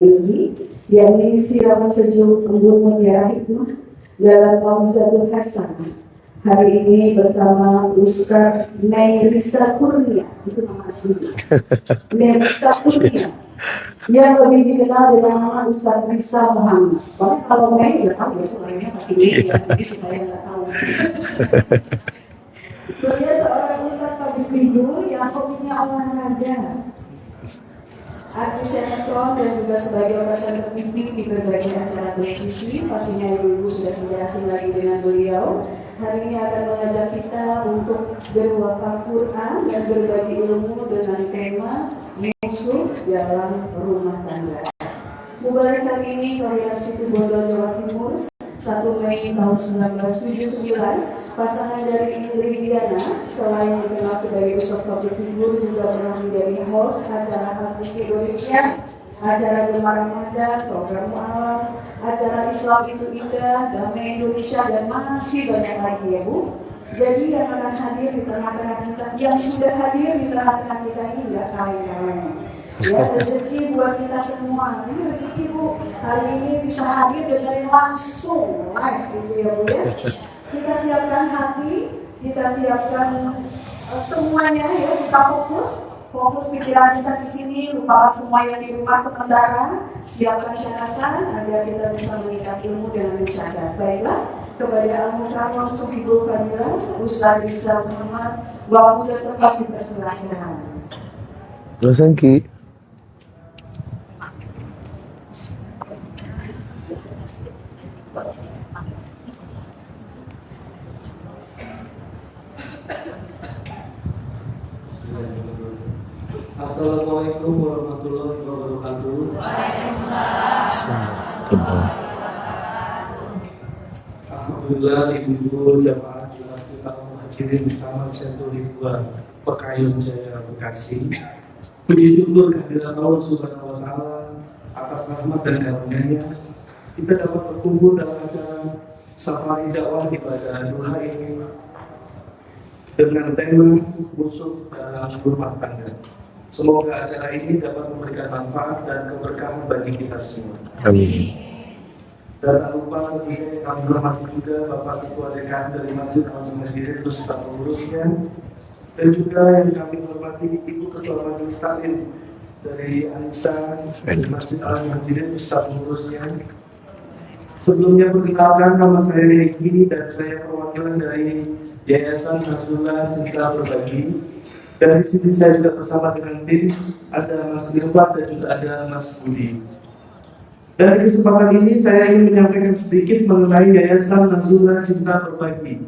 ini, yakni siraman sejuk embun mutiara hikmah dalam Mau'izatul Hasanah. Hari ini bersama Ustaz Nairisa Kurnia, itu nama aslinya. Nairisa Kurnia, yang lebih dikenal dengan nama Ustaz Risa Muhammad. Karena kalau Nair nggak tahu ya, orangnya pasti Nair, jadi supaya nggak tahu. Dia seorang Ustaz public figure yang hobinya olahraga, artis sinetron dan juga sebagai presenter TV di berbagai acara televisi. Pastinya ibu-ibu sudah tidak asing lagi dengan beliau. Hari ini akan mengajak kita untuk berwakaf Quran dan berbagi ilmu dengan tema musuh dalam rumah tangga. Mubarak hari ini Korea Situ Bondo, Jawa Timur, 1 Mei tahun 1979. Pasangan dari Indri Diana, selain dikenal sebagai Ustaz public figure, juga pernah menjadi host acara Artis Indonesia, acara Gemar Ramadan, program alam, acara Islam Itu Indah, Damai Indonesia, dan masih banyak lagi ya Bu. Jadi yang akan hadir di tengah-tengah kita, yang sudah hadir di tengah-tengah kita ini nggak kalah-kalahnya. Ya, rezeki buat kita semua. Ini rezeki Bu, hari ini bisa hadir dengan langsung live gitu ya Bu ya. Kita siapkan hati, kita siapkan semuanya ya, kita fokus pikiran kita di sini, lupakan semua yang di rumah sementara, siapkan catatan agar kita bisa mengikat ilmu dengan mencatat. Baiklah, kepada Al-Mukarram Suhibul Fadilah, Ustaz Risa Muhammad, waktu dan tempat dipersilahkan. Terus Ki. Assalamualaikum warahmatullahi wabarakatuh. Waalaikumsalam. Alhamdulillah, ibu jamaah kita muhajirin Taman Senturi 2 Pekayun Jaya Bekasi. Puji syukur kehadirat Allah Subhanahu wa Ta'ala atas rahmat dan karunia-Nya. Kita dapat berkumpul dalam acara safari dakwah ibadah duha ini dengan tema musuh dalam rumah tangga. Semoga acara ini dapat memberikan manfaat dan keberkahan bagi kita semua. Amin. Dan tak lupa tentunya kami hormati juga Bapak Ketua Dekan dari Masjid Al-Muhajirin beserta pengurusnya, dan juga yang kami hormati Ibu Ketua Majelis Taklim dari Anissa dari Masjid Al-Muhajirin beserta pengurusnya. Sebelumnya perkenalkan, nama saya Regi dan saya perwakilan dari Yayasan Nasrullah Cinta Berbagi. Dan di sini saya juga bersama dengan tim, ada Mas Irfan dan juga ada Mas Budi. Dan di kesempatan ini saya ingin menyampaikan sedikit mengenai Yayasan Nasrullah Cinta Berbagi,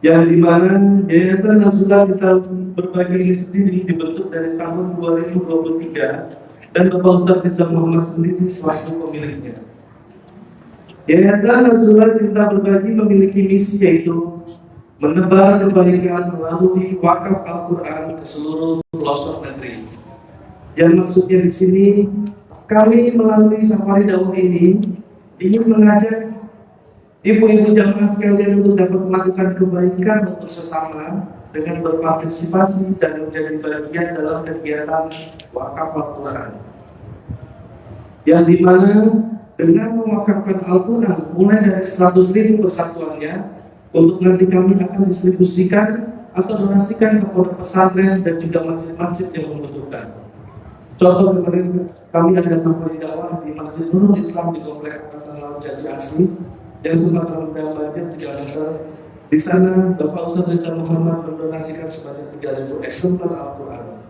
yang dimana Yayasan Nasrullah Cinta Berbagi ini sendiri dibentuk dari tahun 2023 dan Bapak Ustaz Risa Muhammad sendiri selaku pemiliknya. Yayasan Nasrullah Cinta Berbagi memiliki misi yaitu menebar kebaikan melalui wakaf Al-Quran ke seluruh pelosok negeri. Yang maksudnya di sini, kami melalui safari dakwah ini ingin mengajak ibu-ibu jamaah sekalian untuk dapat melakukan kebaikan untuk sesama dengan berpartisipasi dan menjadi bagian dalam kegiatan wakaf Al-Quran. Yang dimana dengan mewakafkan Al-Quran mulai dari 100.000 persatuannya, untuk nanti kami akan distribusikan atau donasikan ke pondok pesantren dan juga masjid-masjid yang membutuhkan. Contoh kemarin kami ada safari dakwah di Masjid Nurul Islam di Komplek Angkatan Laut Jati Asih yang sempat rendah banjir 3 meter. Di sana Bapak Ustaz Risa Muhammad mendonasikan sebanyak 3.000 eksemplar Al-Quran.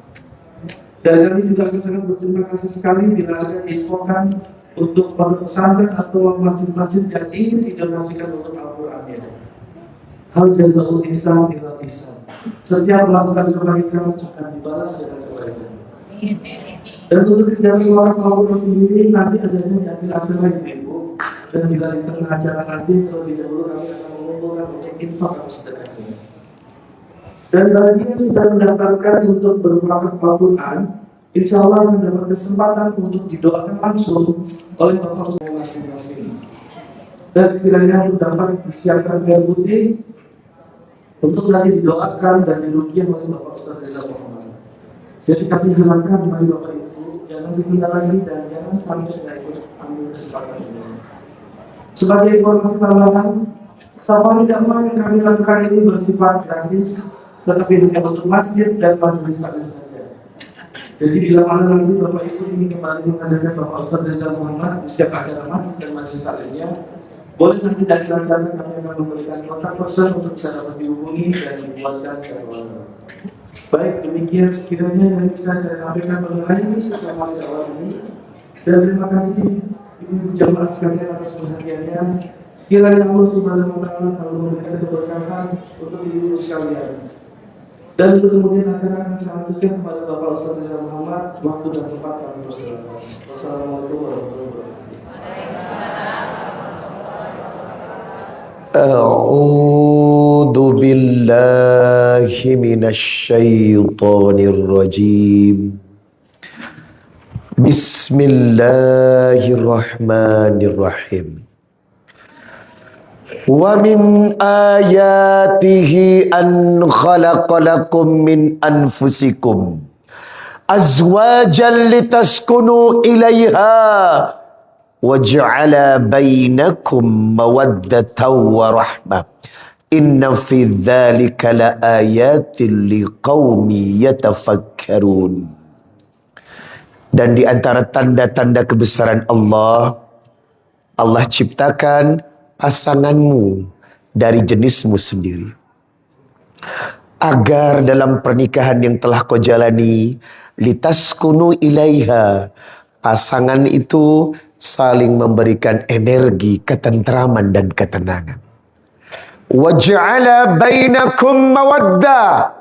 Dan kami juga akan sangat berterima kasih sekali bila ada infokan untuk pondok pesantren atau masjid-masjid yang ingin didonasikan untuk Al-Qurannya. Hal jazaul ihsan ila ihsan. Setiap melakukan kebaikan akan dibalas dengan kebaikan. Dan untuk kegiatan wakaf Al-Quran sendiri nanti adanya di akhir acara ibu, dan bila di tengah acara nanti terlebih dahulu kami akan mengumpulkan untuk infak atau sedekahnya. Dan bagi yang sudah mendaftarkan untuk berwakaf Al-Quran, insya Allah akan mendapat kesempatan untuk didoakan langsung oleh Bapak Ustaz masing-masing. Dan sekiranya untuk dapat disiapkan air putih untuk nanti didoakan dan diruqyah oleh Bapak Ustaz Risa Muhammad. Jadi kami harapkan mari Bapak Ibu jangan ditinggal lagi dan jangan sampai tidak ikut ambil kesempatan ini. Sebagai informasi tambahan, safari dakwah yang kami lakukan ini bersifat gratis, tetapi hanya untuk masjid dan majelis taklim saja. Jadi bila mana nanti Bapak Ibu ingin kembali menghadirkan Bapak Ustaz Desa Muhammad di setiap acara masjid dan majelis taklimnya, boleh nanti dari lantaran kami akan memberikan kontak person untuk bisa dapat dihubungi dan dibuatkan jadwal. Baik, demikian sekiranya yang bisa saya sampaikan mengenai ini setiap hari awal ini. Dan terima kasih Ibu jamaah sekalian atas perhatiannya. Kiranya Allah Subhanahu wa Ta'ala selalu memberikan keberkahan untuk ibu sekalian. Dan untuk kemudian acara akan saya lanjutkan kepada Bapak Ustaz Desa Muhammad. Waktu dan tempat kami persilakan. Wassalamualaikum warahmatullahi wabarakatuh. A'udzu billahi minasyaitonir rajim. Bismillahirrahmanirrahim. Wa min ayatihi an khalaqa lakum min anfusikum azwajan litaskunu ilaiha wa ja'ala bainakum mawaddatan wa rahmah. Inna fi dzalika laayatin liqaumi yatafakkarun. Dan di antara tanda-tanda kebesaran Allah, Allah ciptakan pasanganmu dari jenismu sendiri. Agar dalam pernikahan yang telah kau jalani, litaskunu ilaiha, pasangan itu saling memberikan energi, ketentraman dan ketenangan. Waj'ala bainakum mawaddah.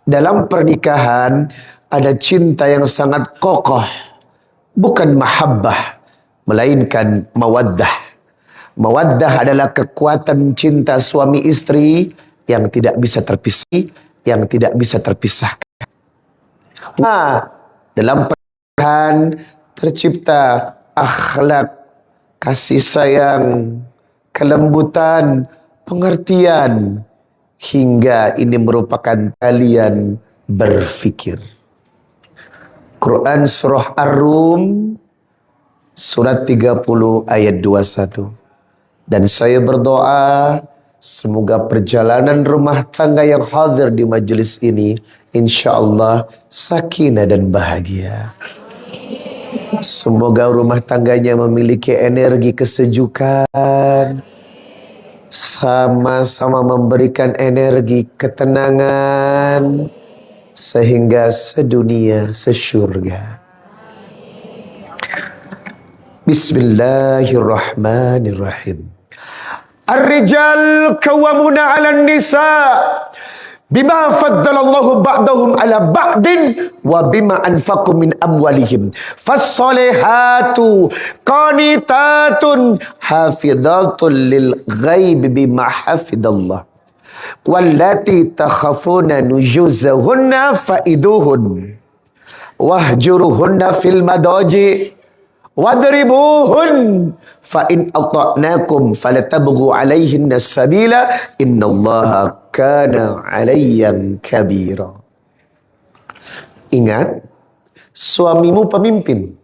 Dalam pernikahan ada cinta yang sangat kokoh, bukan mahabbah, melainkan mawaddah. Mawaddah adalah kekuatan cinta suami istri yang tidak bisa terpisah, yang tidak bisa terpisahkan. Nah, dalam pernikahan tercipta akhlak, kasih sayang, kelembutan, pengertian, hingga ini merupakan kalian berfikir. Quran Surah Ar-Rum Surat 30 ayat 21. Dan saya berdoa semoga perjalanan rumah tangga yang hadir di majelis ini insya-Allah sakinah dan bahagia. Semoga rumah tangganya memiliki energi kesejukan, sama-sama memberikan energi ketenangan, sehingga sedunia sesyurga. Bismillahirrahmanirrahim. Ar-rijal qawwamuna 'alan nisa bima faddalallahu ba'dahum 'ala ba'din wa bima anfaqu min amwalihim. Fas-salihatu qanitatun hafizatun lil ghaib bima hafidallah. Wallati takhafuna nujuzahunna faiduhun wahjuruhunna fil madaji wadribuhun fa in ata'nakum falatabghu alaihinna sabila innallaha kana 'aliyyan kabira. Ingat, suamimu pemimpin.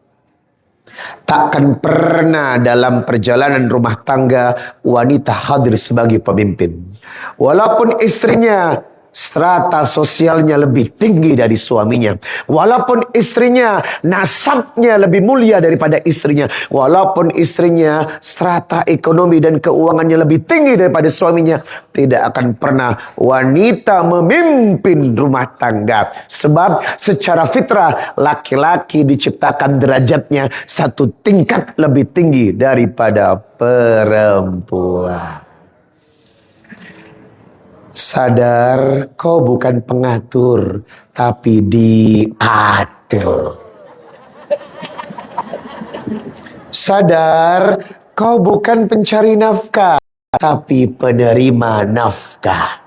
Takkan pernah dalam perjalanan rumah tangga wanita hadir sebagai pemimpin. Walaupun istrinya strata sosialnya lebih tinggi dari suaminya, walaupun istrinya nasabnya lebih mulia daripada istrinya, walaupun istrinya strata ekonomi dan keuangannya lebih tinggi daripada suaminya, tidak akan pernah wanita memimpin rumah tangga. Sebab secara fitrah laki-laki diciptakan derajatnya satu tingkat lebih tinggi daripada perempuan. Sadar kau bukan pengatur, tapi diatur. Sadar kau bukan pencari nafkah, tapi penerima nafkah.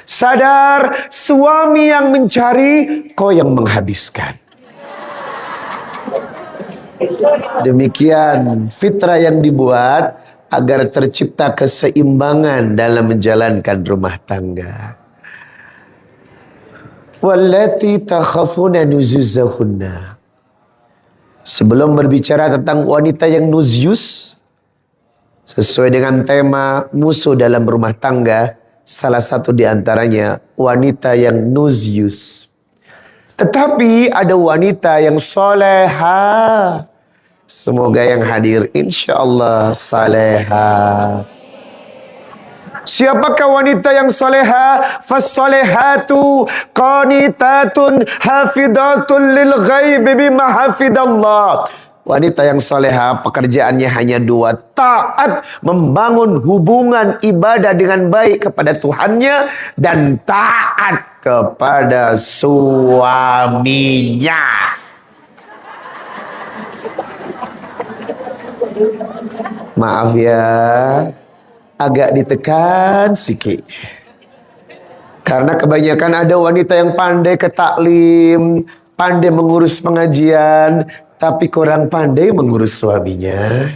Sadar suami yang mencari, kau yang menghabiskan. Demikian fitrah yang dibuat agar tercipta keseimbangan dalam menjalankan rumah tangga. Wallati takhafuna nuzuzahunna. Sebelum berbicara tentang wanita yang nusyus, sesuai dengan tema musuh dalam rumah tangga, salah satu di antaranya wanita yang nusyus. Tetapi ada wanita yang soleha. Semoga yang hadir insya Allah soleha. Siapakah wanita yang soleha? Fassolehatu qanitatun hafidatun lil ghaibi bima hafidallah. Wanita yang soleha pekerjaannya hanya dua. Taat membangun hubungan ibadah dengan baik kepada Tuhannya. Dan taat kepada suaminya. Maaf ya, agak ditekan sikit. Karena kebanyakan ada wanita yang pandai ke taklim, pandai mengurus pengajian, tapi kurang pandai mengurus suaminya.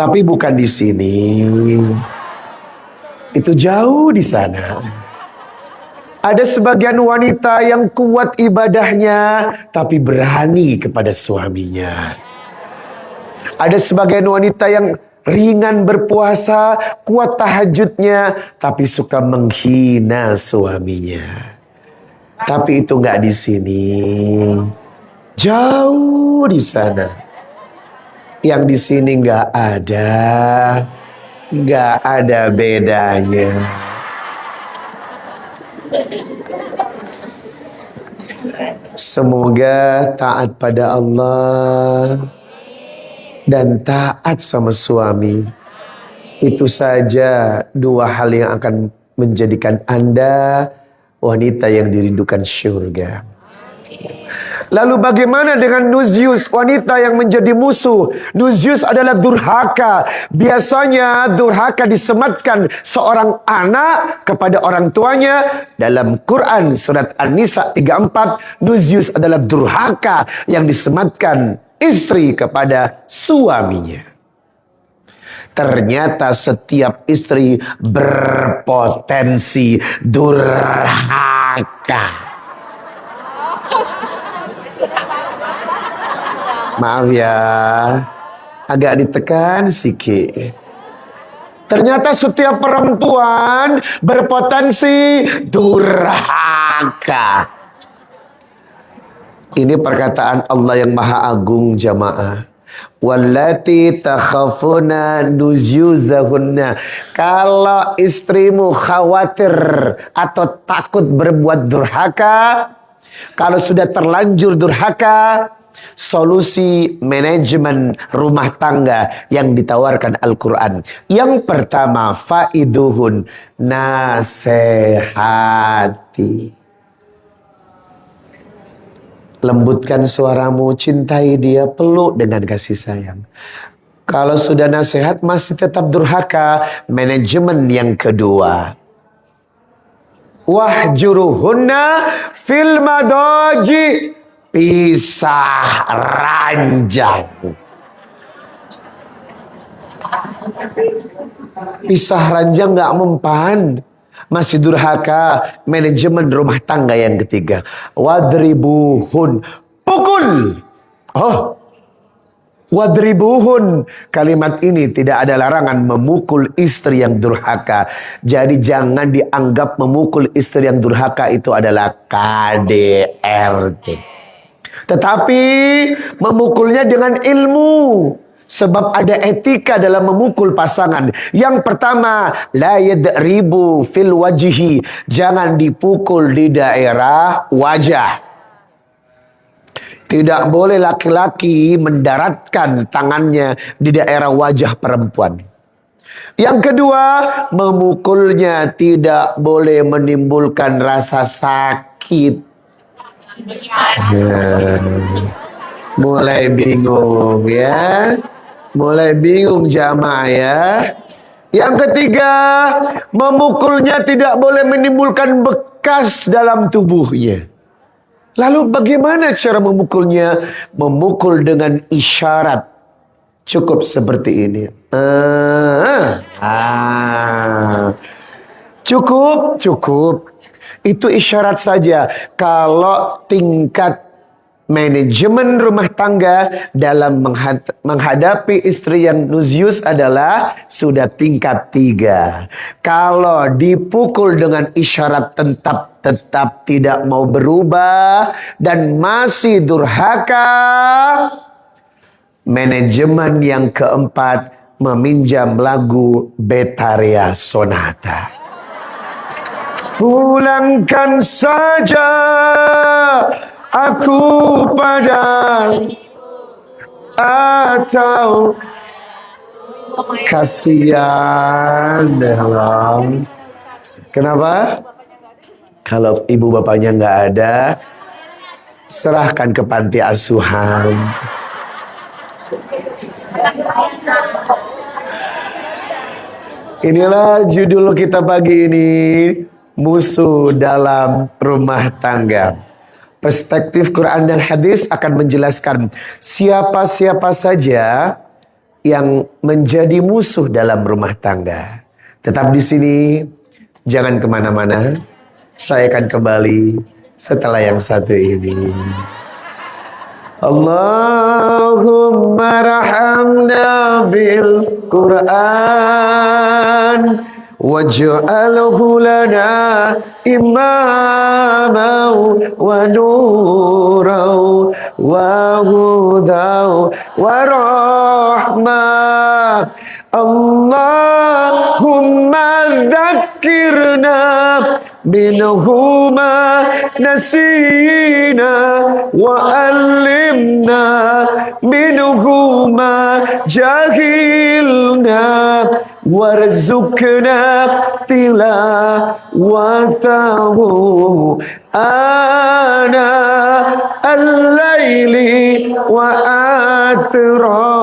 Tapi bukan di sini. Itu jauh di sana. Ada sebagian wanita yang kuat ibadahnya, tapi berani kepada suaminya. Ada sebagian wanita yang ringan berpuasa, kuat tahajudnya, tapi suka menghina suaminya. Tapi itu nggak di sini, jauh di sana. Yang di sini nggak ada bedanya. Semoga taat pada Allah dan taat sama suami. Itu saja dua hal yang akan menjadikan Anda wanita yang dirindukan syurga. Lalu bagaimana dengan nusyus, wanita yang menjadi musuh? Nusyus adalah durhaka. Biasanya durhaka disematkan seorang anak kepada orang tuanya. Dalam Quran surat An-Nisa 34, nusyus adalah durhaka yang disematkan istri kepada suaminya. Ternyata setiap istri berpotensi durhaka. Maaf ya, agak ditekan sikit. Ternyata setiap perempuan berpotensi durhaka. Ini perkataan Allah yang Maha Agung, jamaah. Wallati takhafuna nuzyuzahunna. Kalau istrimu khawatir atau takut berbuat durhaka, kalau sudah terlanjur durhaka, solusi manajemen rumah tangga yang ditawarkan Al-Quran. Yang pertama, faiduhun, nasehati. Lembutkan suaramu, cintai dia, peluk dengan kasih sayang. Kalau sudah nasihat masih tetap durhaka, manajemen yang kedua. Wahjuruhunna fil madaji. Pisah ranjang. Pisah ranjang gak mempan, masih durhaka. Manajemen rumah tangga yang ketiga. Wadribuhun, pukul. Oh, wadribuhun. Kalimat ini tidak ada larangan memukul istri yang durhaka. Jadi jangan dianggap memukul istri yang durhaka itu adalah KDRT. Tetapi memukulnya dengan ilmu. Sebab ada etika dalam memukul pasangan. Yang pertama, la yadribu fil wajhi. Jangan dipukul di daerah wajah. Tidak boleh laki-laki mendaratkan tangannya di daerah wajah perempuan. Yang kedua, memukulnya tidak boleh menimbulkan rasa sakit. Mulai bingung ya. Mulai bingung jamaah ya. Yang ketiga, memukulnya tidak boleh menimbulkan bekas dalam tubuhnya. Lalu bagaimana cara memukulnya? Memukul dengan isyarat. Cukup seperti ini. Cukup. Itu isyarat saja. Kalau tingkat manajemen rumah tangga dalam menghadapi istri yang nuzius adalah sudah tingkat 3. Kalau dipukul dengan isyarat tetap tidak mau berubah dan masih durhaka, manajemen yang keempat meminjam lagu Betaria Sonata. Pulangkan saja aku pada atau kasihan dalam. Kenapa? Kalau ibu bapaknya nggak ada, serahkan ke panti asuhan. Inilah judul kita pagi ini, musuh dalam rumah tangga. Perspektif Quran dan hadis akan menjelaskan siapa-siapa saja yang menjadi musuh dalam rumah tangga. Tetap di sini, jangan kemana-mana. Saya akan kembali setelah yang satu ini. Allahumma rahamna bil Quran waj'alhu lana imaman wa nuran wa hudan wa rahmah. Allahumma dzakkirna minhuma nasina wa alimna minhuma jahilna warzuqna tilawatahu ana al-laili wa atra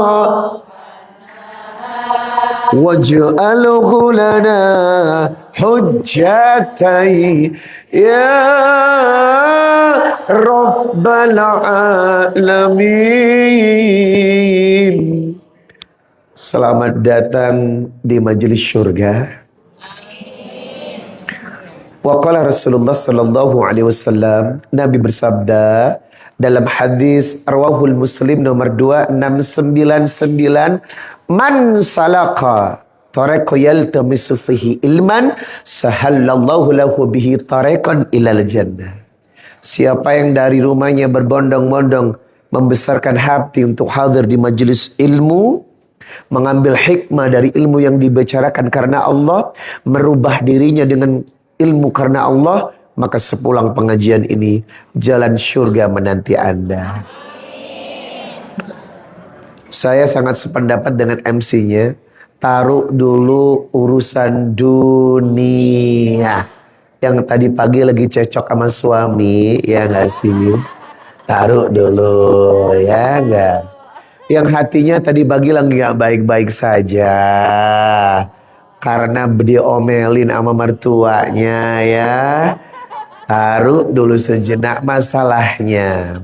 waj'alhu lana hujjatai ya rabbal alamin. Selamat datang di majelis syurga. Wa qala Rasulullah sallallahu alaihi wasallam, Nabi bersabda dalam hadis rawahul Muslim nomor 2699, man salaka tariqa yaltamisu fihi ilman sahallallahu lahu bihi tariqan ilal jannah. Siapa yang dari rumahnya berbondong-bondong membesarkan hati untuk hadir di majelis ilmu, mengambil hikmah dari ilmu yang dibicarakan karena Allah, merubah dirinya dengan ilmu karena Allah, maka sepulang pengajian ini jalan surga menanti Anda. Saya sangat sependapat dengan MC-nya. Taruh dulu urusan dunia. Yang tadi pagi lagi cocok sama suami, ya nggak sih? Taruh dulu, ya nggak? Yang hatinya tadi pagi lagi nggak baik-baik saja, karena diomelin sama mertuanya, ya. Taruh dulu sejenak masalahnya.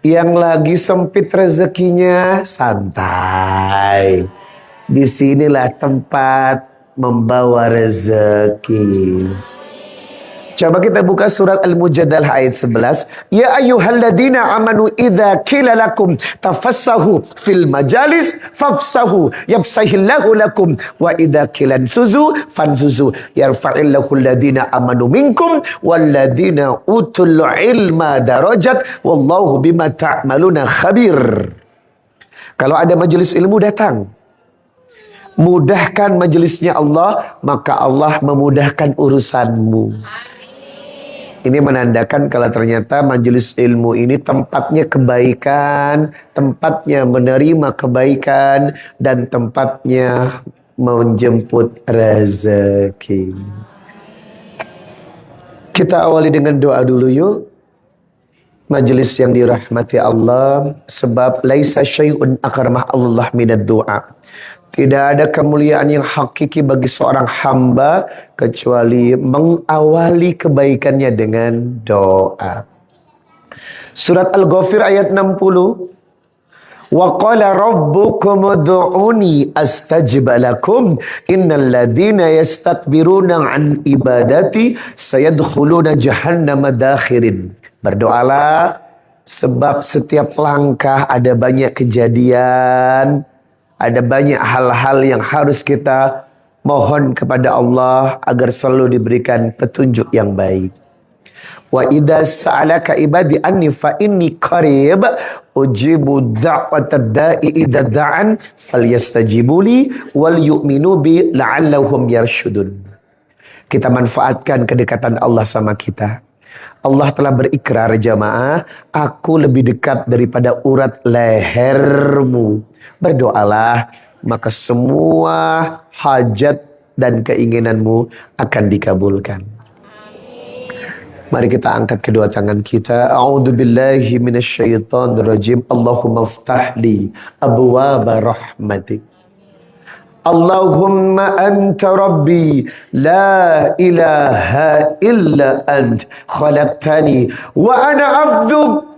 Yang lagi sempit rezekinya, santai. Disinilah tempat membawa rezeki. Coba kita buka surat Al-Mujadalah ayat 11. Ya ayyuhalladzina amanu idza qila lakum tafassahu fil majalis fafsahu yafsahillahu lakum wa idza qila suzu fanzuzu yarfa'illahu alladzina amanu minkum walladzina utul ilma darajat wallahu bima ta'maluna khabir. Kalau ada majelis ilmu, datang. Mudahkan majelisnya Allah, maka Allah memudahkan urusanmu. Ini menandakan kalau ternyata majelis ilmu ini tempatnya kebaikan, tempatnya menerima kebaikan, dan tempatnya menjemput rezeki. Kita awali dengan doa dulu yuk. Majelis yang dirahmati Allah, sebab laisa syai'un akramah Allah minad du'a. Tidak ada kemuliaan yang hakiki bagi seorang hamba kecuali mengawali kebaikannya dengan doa. Surat Al-Ghafir ayat 60. Wa qala rabbukum ud'uni astajib lakum innal ladzina yastakbiruna an ibadati sayadkhuluna jahannama dakhirin. Berdoalah Sebab setiap langkah ada banyak kejadian, ada banyak hal-hal yang harus kita mohon kepada Allah agar selalu diberikan petunjuk yang baik. Wa idza sa'alaka ibadi anni fa inni qarib ujibu da'watad da'i idza da'an falyastajibu li wal yu'minu bi la'allahum yarshudun. Kita manfaatkan kedekatan Allah sama kita. Allah telah berikrar jamaah, aku lebih dekat daripada urat lehermu. Berdoalah, maka semua hajat dan keinginanmu akan dikabulkan. Mari kita angkat kedua tangan kita. A'udzubillahi minasyaitonirrajim. Allahumma ftahli abwaaba rahmatik. Allahumma anta rabbi la ilaha illa ant khalaqtani wa ana abduk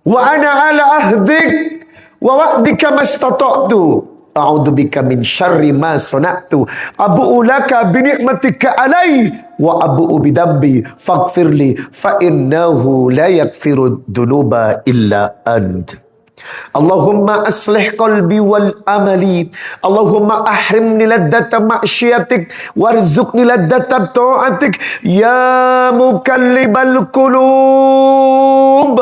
wa ana ala ahdik wa wa'dika mastata'tu a'udzu bika min syarri ma sana'tu abu'u laka bi ni'matika alai wa abu'u bi dambi faghfirli fa innahu la yaghfiru dhunuba illa ant. Allahumma aslih qalbi wal amali. Allahumma ahrimni laddata ma'syiatik warzuqni laddata ta'atik ya mukallibal qulub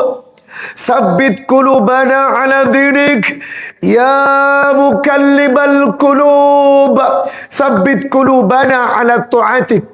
thabbit qulubana ala dinik ya mukallibal qulub thabbit qulubana ala ta'atik.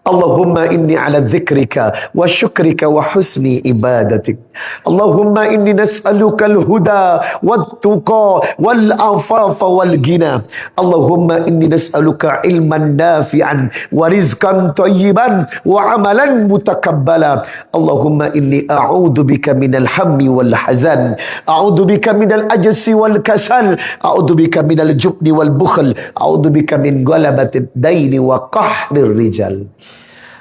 Allahumma inni ala dzikrika wa syukrika wa husni ibadatik. Allahumma inni nas'aluka al-huda wat-tuqa wal-afafa wal-ghina. Allahumma inni nas'aluka ilman nafi'an wa rizqan thayyiban wa amalan mutakabbala. Allahumma inni a'udzu bika minal hammi wal hazan. A'udzu bika minal ajsi wal kasal. A'udzu bika minal jubni wal bukhl. A'udzu bika min galabatid daini wa qahrir rijal.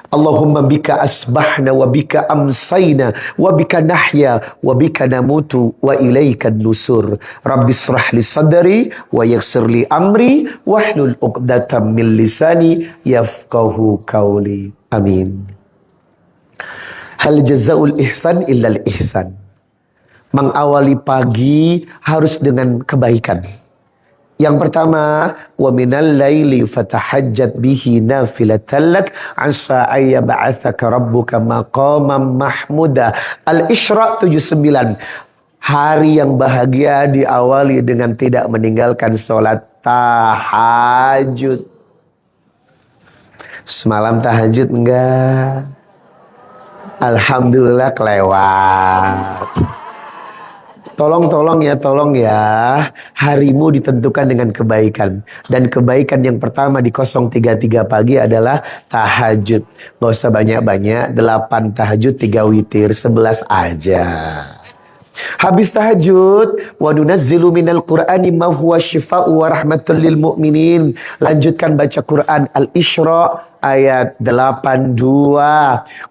Allahumma bika asbahna wa bika amsayna wa bika nahya wa bika namutu wa ilaika nusur. Rabbi israh li sadri wa yassir li amri wahlul 'uqdatam min lisani yafqahu qawli. Amin. Hal jazaul ihsan illal ihsan. Mengawali pagi harus dengan kebaikan. Yang pertama, wa minal laili fatahajjat bihi nafilatan lak asa ayyab'atsaka rabbuka maqaman mahmuda. Al-Isra 79. Hari yang bahagia diawali dengan tidak meninggalkan sholat tahajud. Semalam tahajud enggak? Alhamdulillah kelewat. Tolong ya, harimu ditentukan dengan kebaikan. Dan kebaikan yang pertama di 033 pagi adalah tahajud. Gak usah banyak-banyak, 8 tahajud, 3 witir, 11 aja. Habis tahajud, wa nunazzilu minal qur'ani ma huwa syifaa'u wa rahmatul lil mu'minin. Lanjutkan baca Quran. Al-Isra ayat 82.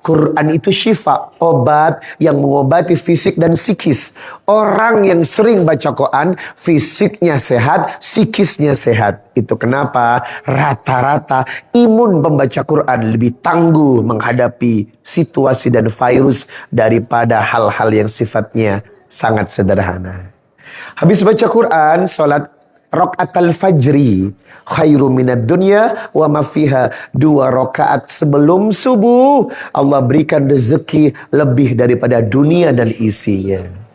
Quran itu syifa, obat yang mengobati fisik dan psikis. Orang yang sering baca Quran, fisiknya sehat, psikisnya sehat. Itu kenapa rata-rata imun pembaca Quran lebih tangguh menghadapi situasi dan virus daripada hal-hal yang sifatnya sangat sederhana. Habis baca Quran, salat rakaat al-fajri khairu minad dunya wa ma fiha. 2 rakaat sebelum subuh Allah berikan rezeki lebih daripada dunia dan isinya.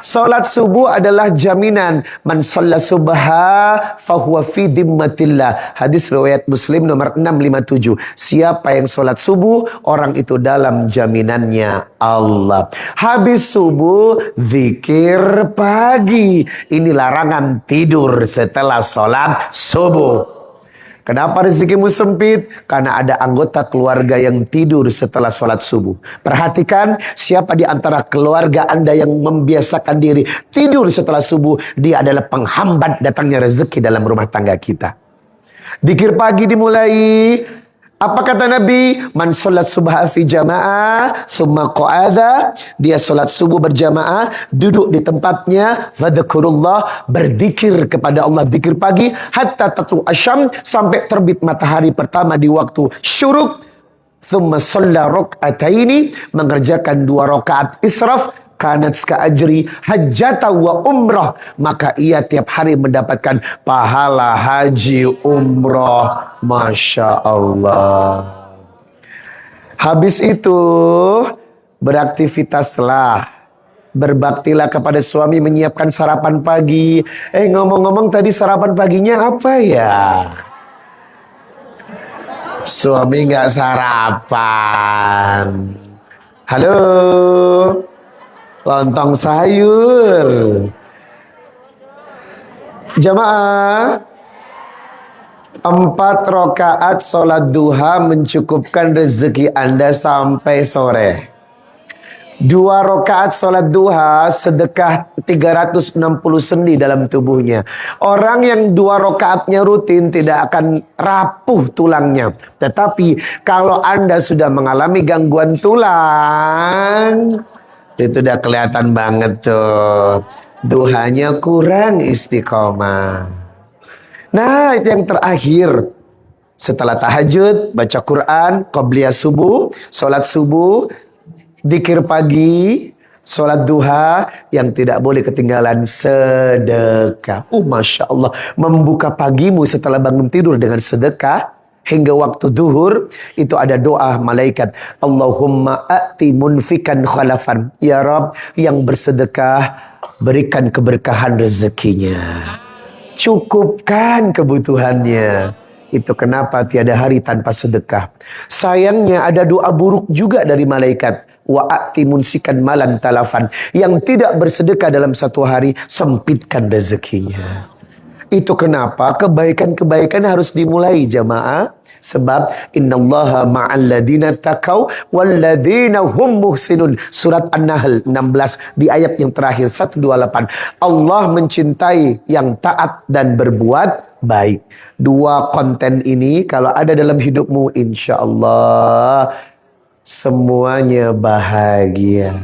Salat subuh adalah jaminan. Man shalla subha fahuwa fi dimmatillah. Hadis riwayat Muslim nomor 657. Siapa yang salat subuh, orang itu dalam jaminannya Allah. Habis subuh, zikir pagi. Ini larangan tidur setelah salat subuh. Kenapa rezekimu sempit? Karena ada anggota keluarga yang tidur setelah sholat subuh. Perhatikan, siapa di antara keluarga Anda yang membiasakan diri tidur setelah subuh, dia adalah penghambat datangnya rezeki dalam rumah tangga kita. Zikir pagi dimulai. Apa kata Nabi? Man sholat subha fi jama'ah summa qa'ada. Dia sholat subuh berjamaah, duduk di tempatnya, fadhkurullah, berzikir kepada Allah, zikir pagi, hatta tatlu asyam, sampai terbit matahari pertama di waktu syuruk. Thumma shalla rak'ataini, mengerjakan 2 rakaat israf, kanat ka ajri hajjata wa umrah, maka ia tiap hari mendapatkan pahala haji umrah. Masya Allah. Habis itu beraktivitaslah, berbaktilah kepada suami, menyiapkan sarapan pagi. Ngomong-ngomong tadi sarapan paginya apa ya? Suami nggak sarapan. Halo, lontong sayur. Jamaah, 4 rakaat sholat duha mencukupkan rezeki Anda sampai sore. 2 rakaat sholat duha sedekah 360 sendi dalam tubuhnya. Orang yang 2 rakaatnya rutin tidak akan rapuh tulangnya. Tetapi kalau Anda sudah mengalami gangguan tulang, itu udah kelihatan banget tuh. Duhanya kurang istiqomah. Nah, itu yang terakhir. Setelah tahajud, baca Quran, qobliyah subuh, sholat subuh, zikir pagi, sholat duha, yang tidak boleh ketinggalan sedekah. Masya Allah, membuka pagimu setelah bangun tidur dengan sedekah hingga waktu duhur, itu ada doa malaikat. Allahumma a'ti munfikan khalafan. Ya Rabb, yang bersedekah berikan keberkahan rezekinya, cukupkan kebutuhannya. Itu kenapa tiada hari tanpa sedekah. Sayangnya ada doa buruk juga dari malaikat. Wa a'ti munsikan malan talafan. Yang tidak bersedekah dalam satu hari, sempitkan rezekinya. Itu kenapa kebaikan-kebaikan harus dimulai, jamaah. Sebab innallaha ma'al ladina taqaw wal ladina hum muhsinun. Surat An-Nahl 16 di ayat yang terakhir 128. Allah mencintai yang taat dan berbuat baik. 2 konten ini kalau ada dalam hidupmu, insya Allah semuanya bahagia.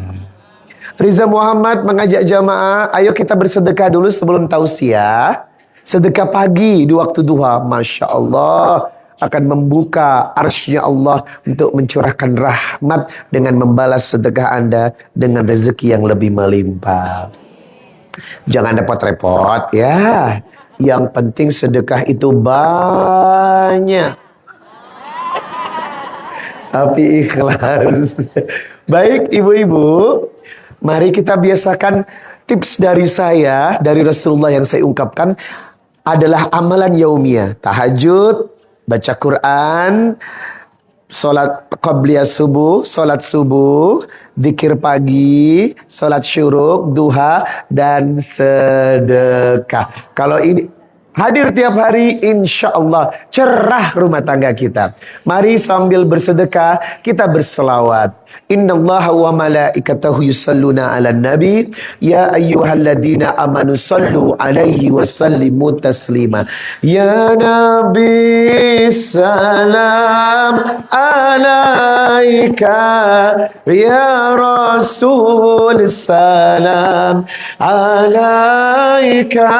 Riza Muhammad mengajak jamaah, ayo kita bersedekah dulu sebelum tausiah. Sedekah pagi di waktu duha, Masya Allah, akan membuka arsy-Nya Allah untuk mencurahkan rahmat dengan membalas sedekah Anda dengan rezeki yang lebih melimpah. Jangan repot-repot ya. Yang penting sedekah itu banyak. Tapi ikhlas. Baik ibu-ibu, mari kita biasakan tips dari saya, dari Rasulullah yang saya ungkapkan adalah amalan yaumiyah. Tahajud, baca Quran, sholat qabliyah subuh, sholat subuh, zikir pagi, sholat syuruk, duha, dan sedekah. Kalau ini hadir tiap hari, insya Allah cerah rumah tangga kita. Mari sambil bersedekah kita berselawat. Innallaha wa malaikatahu yusalluna ala nabi ya ayyuhalladzina amanu sallu alaihi wa sallimu taslima. Ya Nabi salam alaika, ya Rasul salam alaika,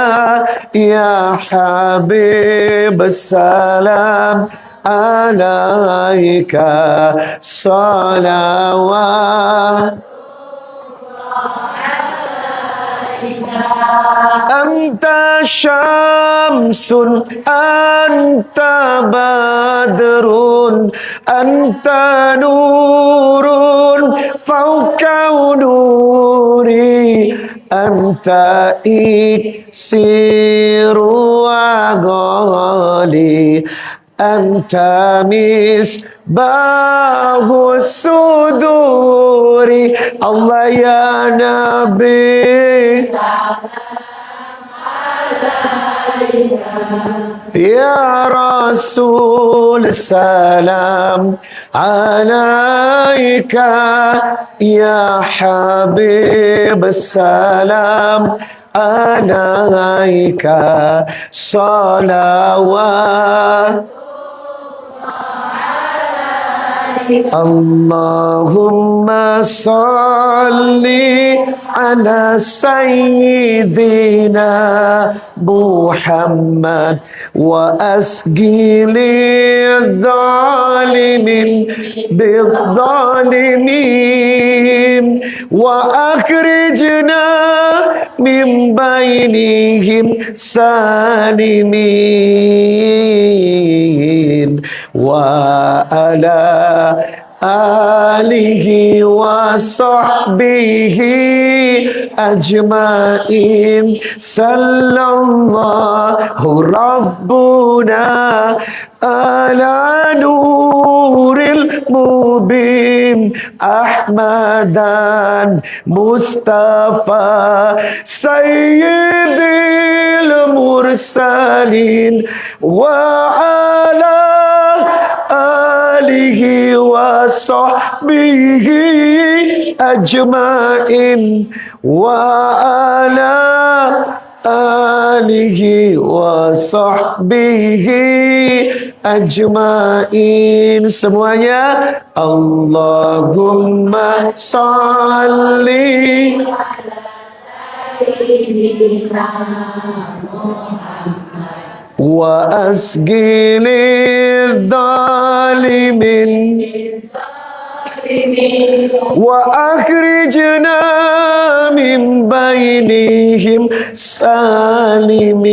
ya Habib salam alaika, salawat anta syamsun anta badrun anta nurun fauqa nuri anta iksiru agali anta misbahu suduri. Allah ya Nabi ya Rasul salam alaika, ya Habib salam alaika, salawat Allahumma salli ala sayyidina Muhammad wa asgili zalimin bidzalimin wa akhrijna min bainihim salimin wa ala alihi wa sahbihi ajmain sallallahu rabbuna ala nuril mubin ahmadan mustafa sayyidil mursalin wa ala alihi wa sahbihi ajmain wa ala alihi wa sahbihi ajmain. Semuanya Allahumma salli wa asgili zalimin wa akhrijna min bainihim salimin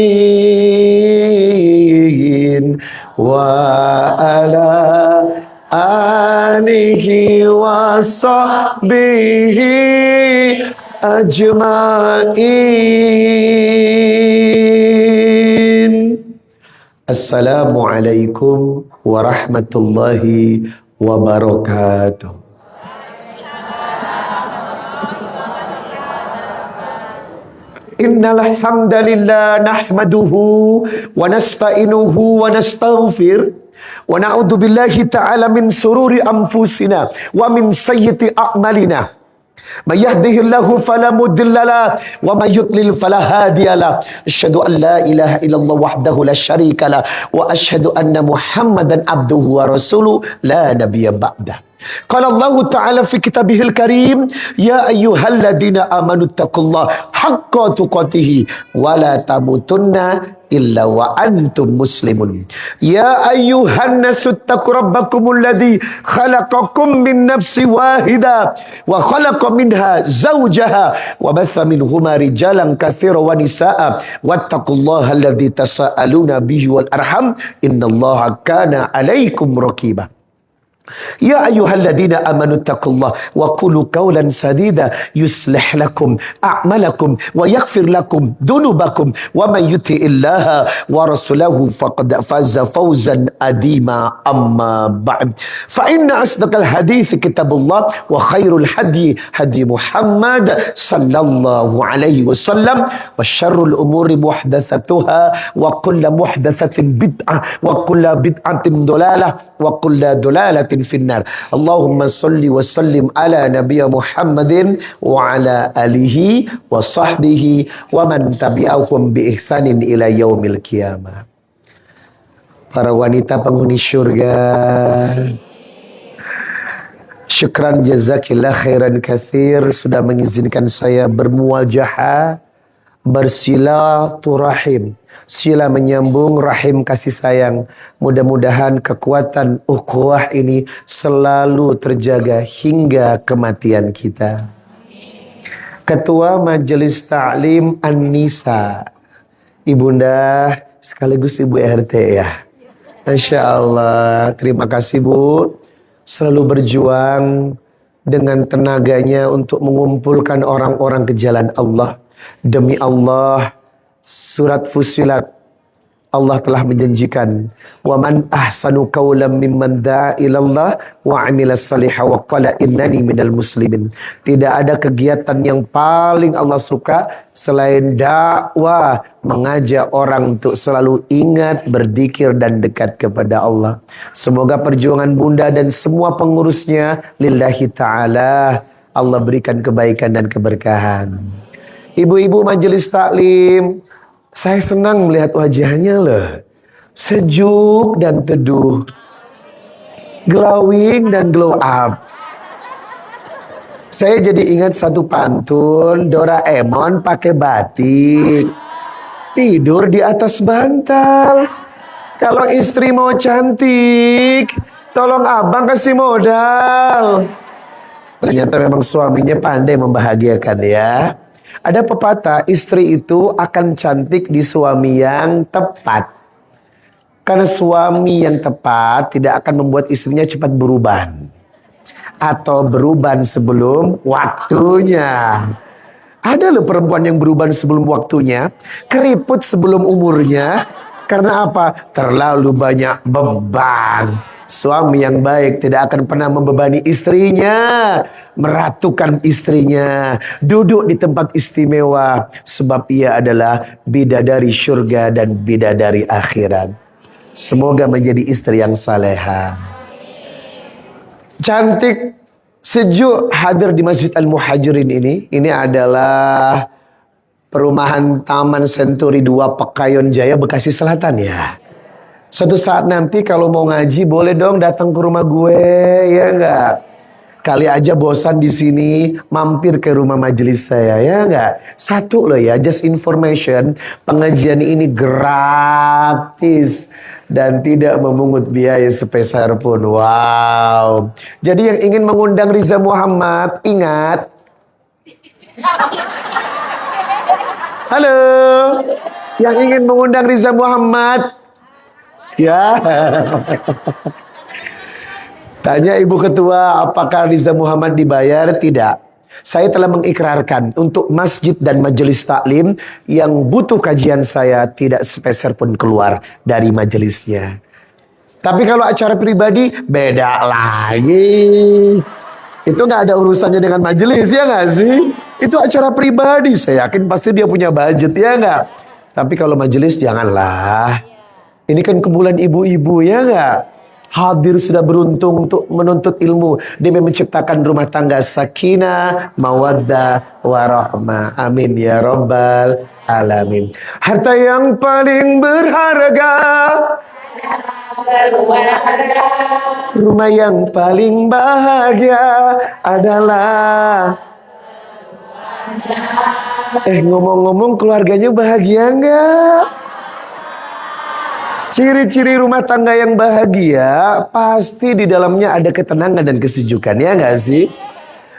wa ala alihi wa sahbihi ajmain. Assalamualaikum warahmatullahi wabarakatuh. Innal hamdalillah nahmaduhu wa nasta'inuhu wa nastaghfir wa na'udzu billahi ta'ala min sururi anfusina wa min sayyiati a'malina. Man yahdihillahu fala mudhillalah wa man yudlil fala hadiyalah. Asyhadu an la ilaha illallah wahdahu la syarikalah wa asyhadu anna Muhammadan abduhu wa rasuluh la nabiyya ba'dah. Qala Allah Ta'ala fi kitabihil karim, ya ayyuhalladzina amanu taqullaha haqqa tuqatih wa la tamutunna illa wa antum muslimun. Ya ayyuhan nasu taqu rabbakumul ladzi khalaqakum min nafsin wahida wa khalaqa minha zawjaha wa batha minhuma rijalan katsiran wa nisaa wattaqullaha alladzi tasaaluna bihi wal arham innallaha kana 'alaikum raqiba. Ya ayyuhalladzina amanu taqullaha wa qulu qawlan sadida yuslih lakum a'malakum wa yaghfir lakum dunubakum wa man yuti'illaha wa rasulahu faqad faza fawzan adima amma ba'd. Fa inna asdaqal hadits kitabullah wa khairul hadi hadi Muhammad sallallahu alaihi wasallam wa syarrul umuri muhdatsatuha wa kullu muhdatsatin bid'ah wa kullu bid'atin dalalah wa kullu dalalatin finnar. Allahumma salli wa sallim ala nabiyya Muhammadin wa ala alihi wa sahbihi wa man tabi'ahum bi ihsanin ila yaumil qiyamah. Para wanita penghuni syurga, syukran jazakillah khairan katsir sudah mengizinkan saya bermuwajahah, bersilaturahim, sila menyambung rahim kasih sayang. Mudah-mudahan kekuatan ukhuwah ini selalu terjaga hingga kematian kita. Ketua Majelis Ta'lim An-Nisa, Ibunda sekaligus Ibu RT ya. Masya Allah, terima kasih Bu. Selalu berjuang dengan tenaganya untuk mengumpulkan orang-orang ke jalan Allah. Demi Allah, surat Fussilat Allah telah menjanjikan, wa man ahsanu qawlan mimman da'a ilallah wa 'amila shalihan wa qala innani minal muslimin. Tidak ada kegiatan yang paling Allah suka selain dakwah, mengajak orang untuk selalu ingat, berzikir dan dekat kepada Allah. Semoga perjuangan Bunda dan semua pengurusnya lillahi ta'ala Allah berikan kebaikan dan keberkahan. Ibu-ibu majelis taklim, saya senang melihat wajahnya loh. Sejuk dan teduh. glowing dan glow up. Saya jadi ingat satu pantun, Doraemon pakai batik, tidur di atas bantal. Kalau istri mau cantik, tolong abang kasih modal. Ternyata memang suaminya pandai membahagiakan ya. Ada pepatah, istri itu akan cantik di suami yang tepat. Karena suami yang tepat tidak akan membuat istrinya cepat beruban. Atau beruban sebelum waktunya. Ada loh perempuan yang beruban sebelum waktunya, keriput sebelum umurnya. Karena apa? Terlalu banyak beban. Suami yang baik tidak akan pernah membebani istrinya, meratukan istrinya, duduk di tempat istimewa, sebab ia adalah bidadari syurga dan bidadari akhirat. Semoga menjadi istri yang saleha. Cantik, sejuk hadir di Masjid Al-Muhajirin ini. Ini adalah perumahan Taman Senturi 2 Pekayon Jaya, Bekasi Selatan ya. Suatu saat nanti kalau mau ngaji boleh dong datang ke rumah gue, ya enggak? Kali aja bosan di sini, mampir ke rumah majelis saya, ya enggak? Satu loh ya, just information, pengajian ini gratis dan tidak memungut biaya sepeser pun. Wow. Jadi yang ingin mengundang Riza Muhammad, ingat. Halo. Yang ingin mengundang Riza Muhammad, ya. Tanya Ibu Ketua, apakah Riza Muhammad dibayar? Tidak. Saya telah mengikrarkan untuk masjid dan majelis taklim yang butuh kajian saya tidak sepeser pun keluar dari majelisnya. Tapi kalau acara pribadi beda lagi. Itu nggak ada urusannya dengan majelis, ya nggak sih? Itu acara pribadi. Saya yakin pasti dia punya budget, ya nggak? Tapi kalau majelis janganlah. Ini kan kumpulan ibu-ibu, ya nggak? Hadir sudah beruntung untuk menuntut ilmu demi menciptakan rumah tangga sakinah, mawaddah, warahmah. Amin ya rabbal alamin. Harta yang paling berharga, rumah yang paling bahagia adalah. Ngomong-ngomong, keluarganya bahagia nggak? Ciri-ciri rumah tangga yang bahagia pasti di dalamnya ada ketenangan dan kesejukan, ya nggak sih?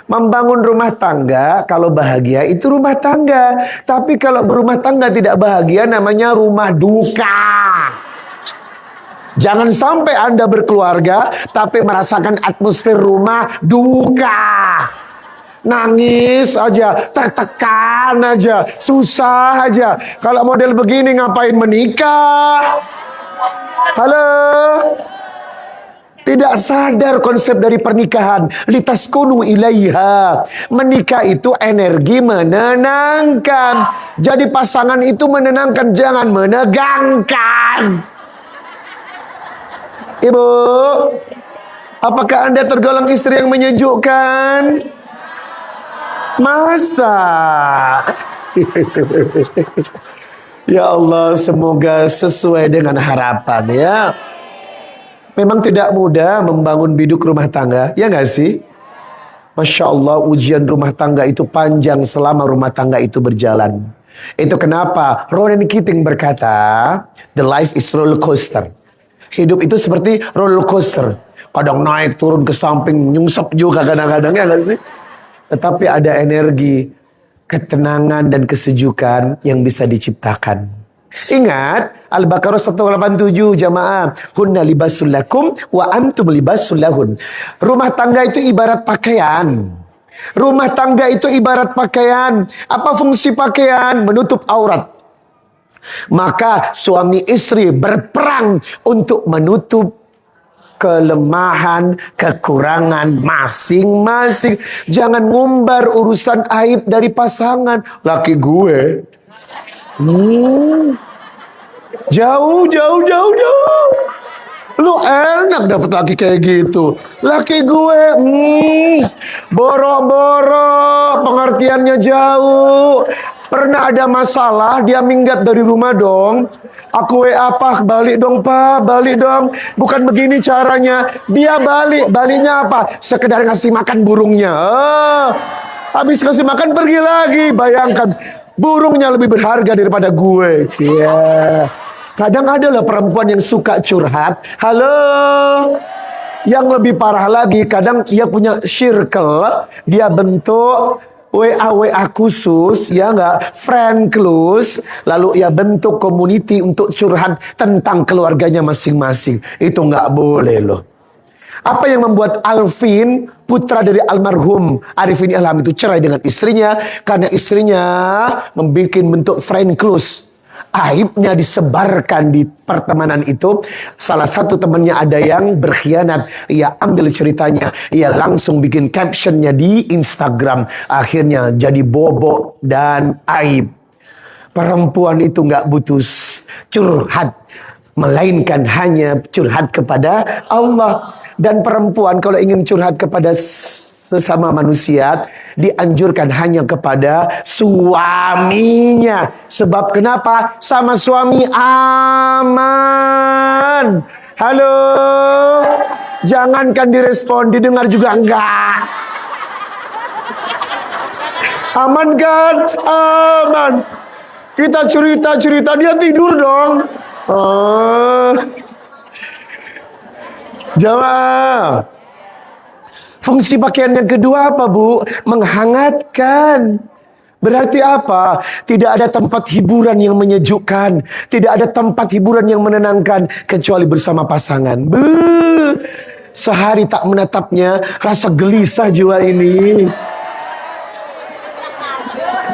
Membangun rumah tangga, kalau bahagia itu rumah tangga. Tapi kalau berumah tangga tidak bahagia, namanya rumah duka. Jangan sampai Anda berkeluarga tapi merasakan atmosfer rumah duka. Nangis aja, tertekan aja, susah aja. Kalau model begini ngapain menikah? Halo? Tidak sadar konsep dari pernikahan. Litaskunu ilaiha. Menikah itu energi menenangkan. Jadi pasangan itu menenangkan, jangan menegangkan. Ibu, apakah Anda tergolong istri yang menyejukkan? Masa? Ya Allah, semoga sesuai dengan harapan ya. Memang tidak mudah membangun biduk rumah tangga, ya nggak sih? Masya Allah, ujian rumah tangga itu panjang selama rumah tangga itu berjalan. Itu kenapa Ronan Keating berkata, the life is roller coaster. Hidup itu seperti roller coaster. Kadang naik turun ke samping, nyungsep juga kadang-kadang, ya nggak sih? Tetapi ada energi, ketenangan dan kesejukan yang bisa diciptakan. Ingat Al-Baqarah 187 jamaah. Hunna libasul lakum wa antum libasul lahun. Rumah tangga itu ibarat pakaian. Rumah tangga itu ibarat pakaian. Apa fungsi pakaian? Menutup aurat. Maka suami istri berperang untuk menutup kelemahan, kekurangan masing-masing. Jangan ngumbar urusan aib dari pasangan. Laki gue jauh. Lu enak dapet laki kayak gitu. Laki gue boro-boro, pengertiannya jauh. Pernah ada masalah, dia minggat dari rumah dong. Aku WA, "Pak, balik dong Pak, balik dong." Bukan begini caranya. Dia balik, baliknya apa? Sekedar ngasih makan burungnya. Habis ngasih makan pergi lagi. Bayangkan, burungnya lebih berharga daripada gue. Cia. Kadang ada loh perempuan yang suka curhat. Halo. Yang lebih parah lagi, kadang dia punya circle, dia bentuk WA khusus, ya nggak, friend close, lalu ya bentuk community untuk curhat tentang keluarganya masing-masing. Itu nggak boleh loh. Apa yang membuat Alvin, putra dari almarhum Arifin Ilham itu cerai dengan istrinya? Karena istrinya membuat bentuk friend close. Aibnya disebarkan di pertemanan itu. Salah satu temannya ada yang berkhianat. Ia ambil ceritanya, ia langsung bikin captionnya di Instagram. Akhirnya jadi bobok dan aib. Perempuan itu nggak butuh curhat, melainkan hanya curhat kepada Allah. Dan perempuan kalau ingin curhat kepada sesama manusia, dianjurkan hanya kepada suaminya. Sebab kenapa? Sama suami aman. Halo. Jangankan direspon, didengar juga enggak. Aman kan? Aman. Kita cerita-cerita, dia tidur dong. Jawab. Fungsi pakaian yang kedua apa, Bu? Menghangatkan. Berarti apa? Tidak ada tempat hiburan yang menyejukkan, tidak ada tempat hiburan yang menenangkan kecuali bersama pasangan. Sehari tak menatapnya, rasa gelisah jiwa ini.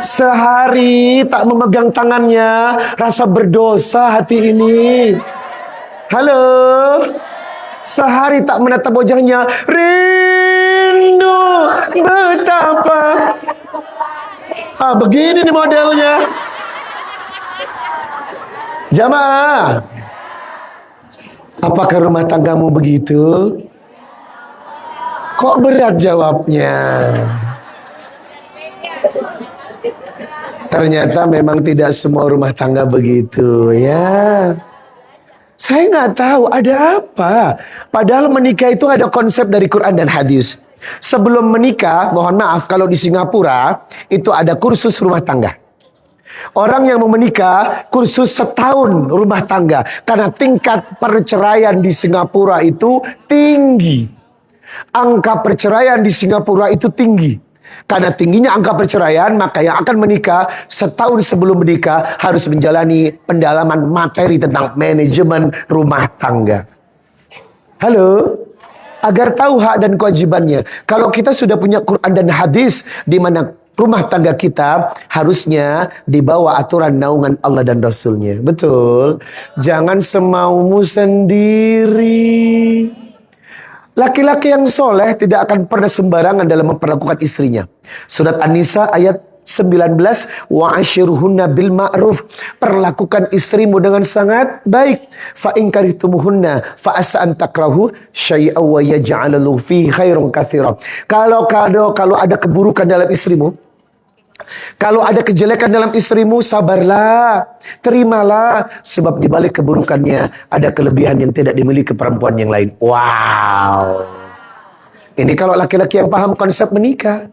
Sehari tak memegang tangannya, rasa berdosa hati ini. Halo. Sehari tak menatap wajahnya, rindu betapa. Begini nih modelnya. Jamaah, apakah rumah tanggamu begitu? Kok berat jawabnya? Ternyata memang tidak semua rumah tangga begitu, ya. Saya nggak tahu ada apa. Padahal menikah itu ada konsep dari Quran dan hadis. Sebelum menikah, mohon maaf, kalau di Singapura itu ada kursus rumah tangga. Orang yang mau menikah, kursus setahun rumah tangga. Karena tingkat perceraian di Singapura itu tinggi. Angka perceraian di Singapura itu tinggi. Karena tingginya angka perceraian, maka yang akan menikah setahun sebelum menikah harus menjalani pendalaman materi tentang manajemen rumah tangga. Halo? Agar tahu hak dan kewajibannya. Kalau kita sudah punya Quran dan hadis, di mana rumah tangga kita harusnya dibawa aturan naungan Allah dan Rasulnya. Betul? Jangan semaumu sendiri. Laki-laki yang soleh tidak akan pernah sembarangan dalam memperlakukan istrinya. Surat An-Nisa ayat 19, wa ashiruhunna bil ma'ruf. Perlakukan istrimu dengan sangat baik. Fa in karihtumuhunna fa asa an takrahu syai'an wa yaj'alu fi khairan katsira. Kalau ada keburukan dalam istrimu, kalau ada kejelekan dalam istrimu, sabarlah, terimalah, sebab di balik keburukannya ada kelebihan yang tidak dimiliki perempuan yang lain. Wow. Ini kalau laki-laki yang paham konsep menikah.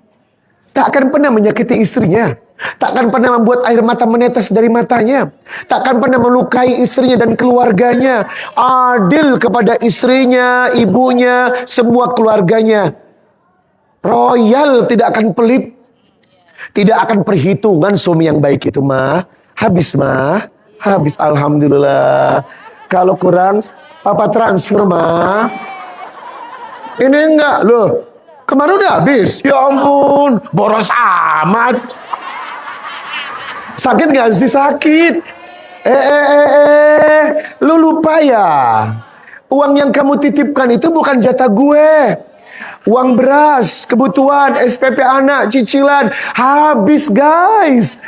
Tak akan pernah menyakiti istrinya. Tak akan pernah membuat air mata menetes dari matanya. Tak akan pernah melukai istrinya dan keluarganya. Adil kepada istrinya, ibunya, semua keluarganya. Royal, tidak akan pelit. Tidak akan perhitungan suami yang baik itu mah. Habis mah. Habis, alhamdulillah. Kalau kurang, papa transfer mah. Ini enggak loh. Kemarin udah habis. Ya ampun, boros amat. Sakit gak sih? Sakit. Lu lupa ya? Uang yang kamu titipkan itu bukan jatah gue. Uang beras, kebutuhan, SPP anak, cicilan. Habis guys.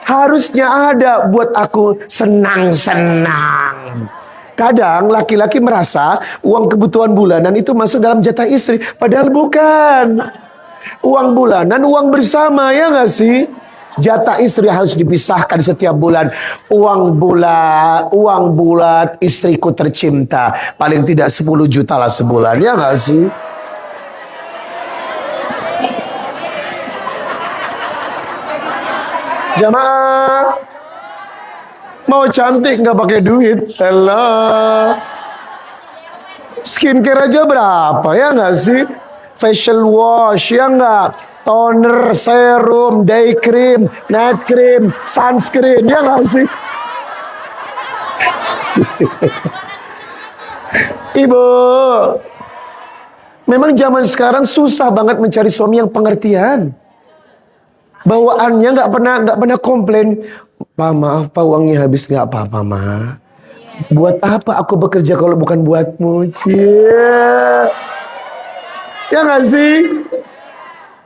Harusnya ada buat aku senang-senang. Kadang laki-laki merasa uang kebutuhan bulanan itu masuk dalam jatah istri. Padahal bukan. Uang bulanan, uang bersama, ya gak sih? Jatah istri harus dipisahkan setiap bulan. Uang bulat istriku tercinta. Paling tidak 10 juta lah sebulan. Ya nggak sih? Jamaah, mau cantik nggak pakai duit? Hello. Skincare aja berapa ya nggak sih? Facial wash ya nggak? Toner, serum, day cream, night cream, sunscreen ya nggak sih? Ibu, memang zaman sekarang susah banget mencari suami yang pengertian. Bawaannya nggak pernah komplain. Pak, maaf pak, uangnya habis. Nggak apa-apa ma. Buat apa aku bekerja kalau bukan buatmu? Cie. Ya nggak sih?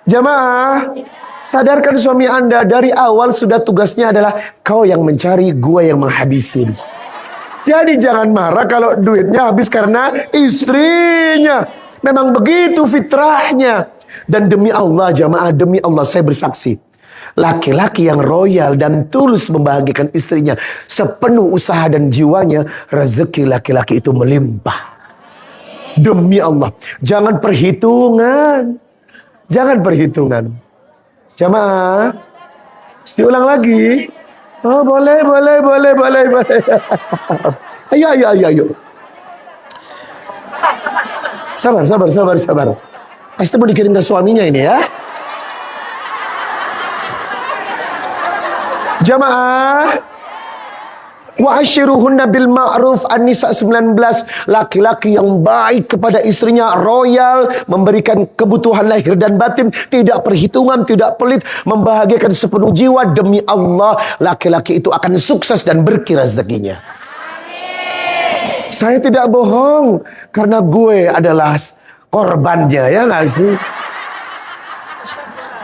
Jamaah, sadarkan suami Anda dari awal sudah tugasnya adalah kau yang mencari, gua yang menghabisin. Jadi jangan marah kalau duitnya habis karena istrinya. Memang begitu fitrahnya. Dan demi Allah jamaah, demi Allah saya bersaksi. Laki-laki yang royal dan tulus membahagiakan istrinya sepenuh usaha dan jiwanya, rezeki laki-laki itu melimpah. Demi Allah, jangan perhitungan. Jangan perhitungan. Jamaah, diulang lagi. Oh, boleh. Ayo. Sabar. Pasti mau dikirim ke suaminya ini ya. Jamaah, wa ashiruhunna bil ma'ruf, An-Nisa 19. Laki-laki yang baik kepada istrinya, royal, memberikan kebutuhan lahir dan batin, tidak perhitungan, tidak pelit, membahagiakan sepenuh jiwa. Demi Allah, laki-laki itu akan sukses dan berkah rezekinya. Saya tidak bohong karena gue adalah korbannya, ya nggak sih?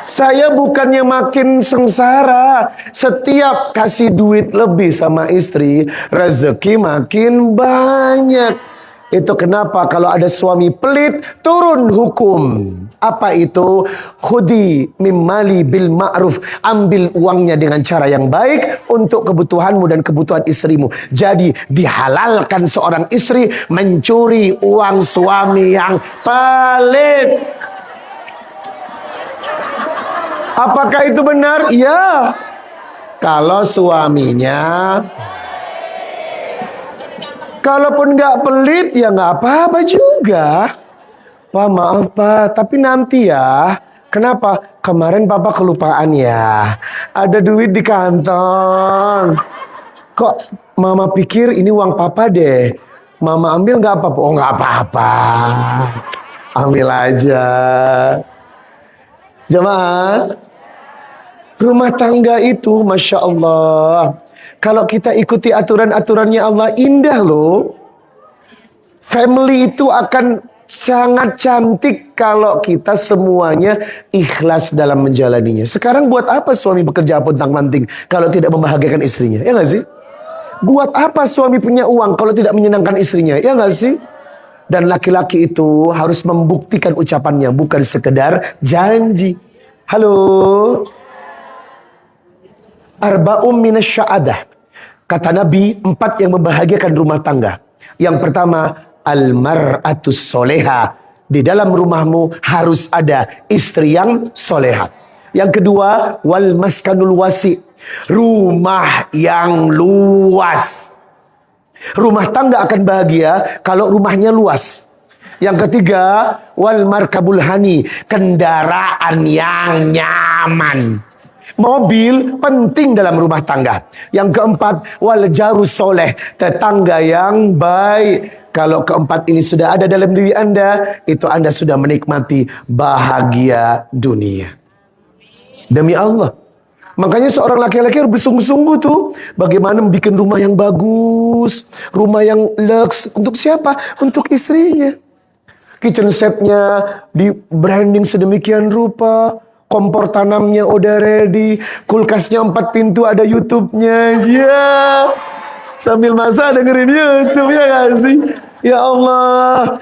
Saya bukannya makin sengsara. Setiap kasih duit lebih sama istri, rezeki makin banyak. Itu kenapa kalau ada suami pelit, turun hukum. Apa itu? Khudi mimali bil ma'ruf. Ambil uangnya dengan cara yang baik untuk kebutuhanmu dan kebutuhan istrimu. Jadi dihalalkan seorang istri mencuri uang suami yang pelit. Apakah itu benar? Ya. Kalau suaminya, kalaupun nggak pelit ya nggak apa-apa juga. Pak, maaf pak, tapi nanti ya. Kenapa? Kemarin papa kelupaan ya. Ada duit di kantong. Kok mama pikir ini uang papa deh. Mama ambil nggak apa-apa? Oh nggak apa-apa. Ambil aja. Jemaah, rumah tangga itu Masya Allah, kalau kita ikuti aturan-aturannya Allah, indah loh. Family itu akan sangat cantik kalau kita semuanya ikhlas dalam menjalaninya. Sekarang buat apa suami bekerja pontang-panting kalau tidak membahagiakan istrinya? Ya nggak sih? Buat apa suami punya uang kalau tidak menyenangkan istrinya? Ya nggak sih? Dan laki-laki itu harus membuktikan ucapannya, bukan sekedar janji. Halo. Arba'um minasya'adah. Kata Nabi, 4 yang membahagiakan rumah tangga. Yang pertama, al-mar'atus soleha. Di dalam rumahmu harus ada istri yang soleha. Yang kedua, wal maskanul wasi. Rumah yang luas. Rumah tangga akan bahagia kalau rumahnya luas. Yang ketiga, wal markabul hani. Kendaraan yang nyaman. Mobil penting dalam rumah tangga. Yang keempat, wal jarus soleh. Tetangga yang baik. Kalau keempat ini sudah ada dalam diri Anda, itu Anda sudah menikmati bahagia dunia. Demi Allah. Makanya seorang laki-laki harus bersungguh-sungguh tuh. Bagaimana membuat rumah yang bagus. Rumah yang lux. Untuk siapa? Untuk istrinya. Kitchen setnya di branding sedemikian rupa. Kompor tanamnya udah ready. Kulkasnya 4 pintu ada YouTube-nya. Ya. Sambil masak dengerin YouTube, ya gak sih? Ya Allah.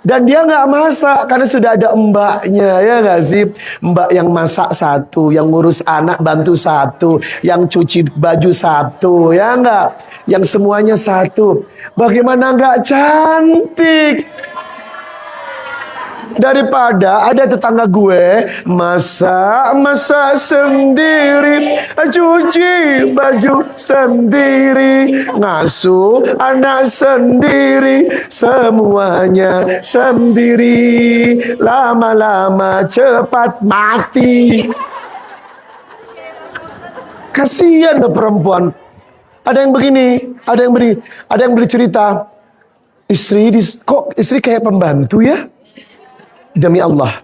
Dan dia nggak masak karena sudah ada mbaknya, ya nggak sih? Mbak yang masak satu, yang ngurus anak bantu satu, yang cuci baju satu, ya nggak? Yang semuanya satu. Bagaimana nggak cantik? Daripada ada tetangga gue masak sendiri, cuci baju sendiri, ngasuh anak sendiri, semuanya sendiri, lama-lama cepat mati. Kasihan tuh perempuan. Ada yang begini, ada yang beli cerita, kok istri kayak pembantu ya? Demi Allah,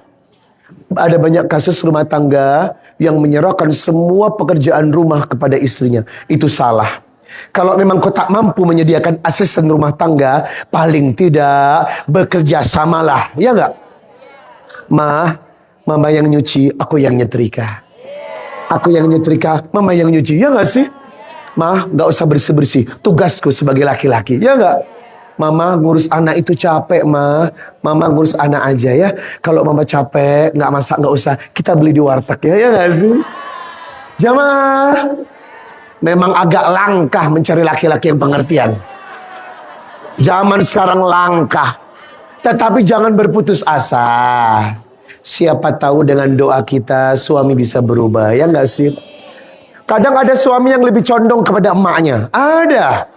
ada banyak kasus rumah tangga yang menyerahkan semua pekerjaan rumah kepada istrinya. Itu salah. Kalau memang kau tak mampu menyediakan asisten rumah tangga, paling tidak bekerja samalah, ya enggak? Mama yang nyuci, aku yang nyetrika. Aku yang nyetrika, mama yang nyuci, ya enggak sih? Enggak usah bersih-bersih, tugasku sebagai laki-laki, ya enggak? Mama ngurus anak itu capek, Mama ngurus anak aja ya. Kalau mama capek, nggak masak, nggak usah. Kita beli di warteg ya nggak sih? Jamaah, memang agak langkah mencari laki-laki yang pengertian. Zaman sekarang langkah. Tetapi jangan berputus asa. Siapa tahu dengan doa kita suami bisa berubah, ya nggak sih? Kadang ada suami yang lebih condong kepada emaknya. Ada.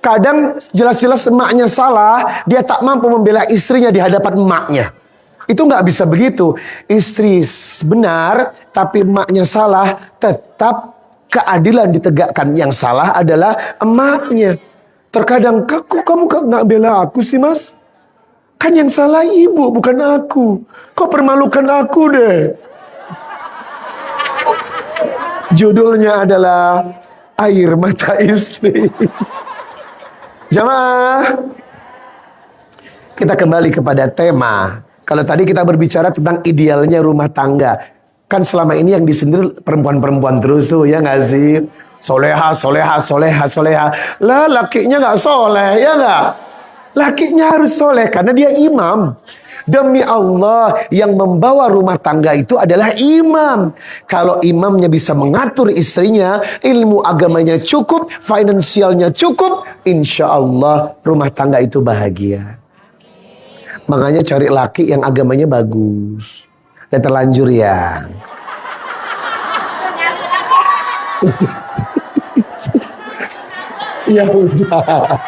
Kadang jelas-jelas emaknya salah, dia tak mampu membela istrinya di hadapan emaknya. Itu nggak bisa begitu. Istri benar, tapi emaknya salah, tetap keadilan ditegakkan. Yang salah adalah emaknya. Terkadang, kamu nggak bela aku sih mas? Kan yang salah ibu, bukan aku. Kok permalukan aku deh? Judulnya adalah Air Mata Istri. Jamaah, kita kembali kepada tema. Kalau tadi kita berbicara tentang idealnya rumah tangga, kan selama ini yang disindir perempuan-perempuan terus tuh, ya nggak sih? Soleha. Lah lakinya nggak soleh, ya nggak? Lakinya harus soleh karena dia imam. Demi Allah, yang membawa rumah tangga itu adalah imam. Kalau imamnya bisa mengatur istrinya, ilmu agamanya cukup, finansialnya cukup, insya Allah rumah tangga itu bahagia. Makanya cari laki yang agamanya bagus. Dan terlanjur ya. Ya udah.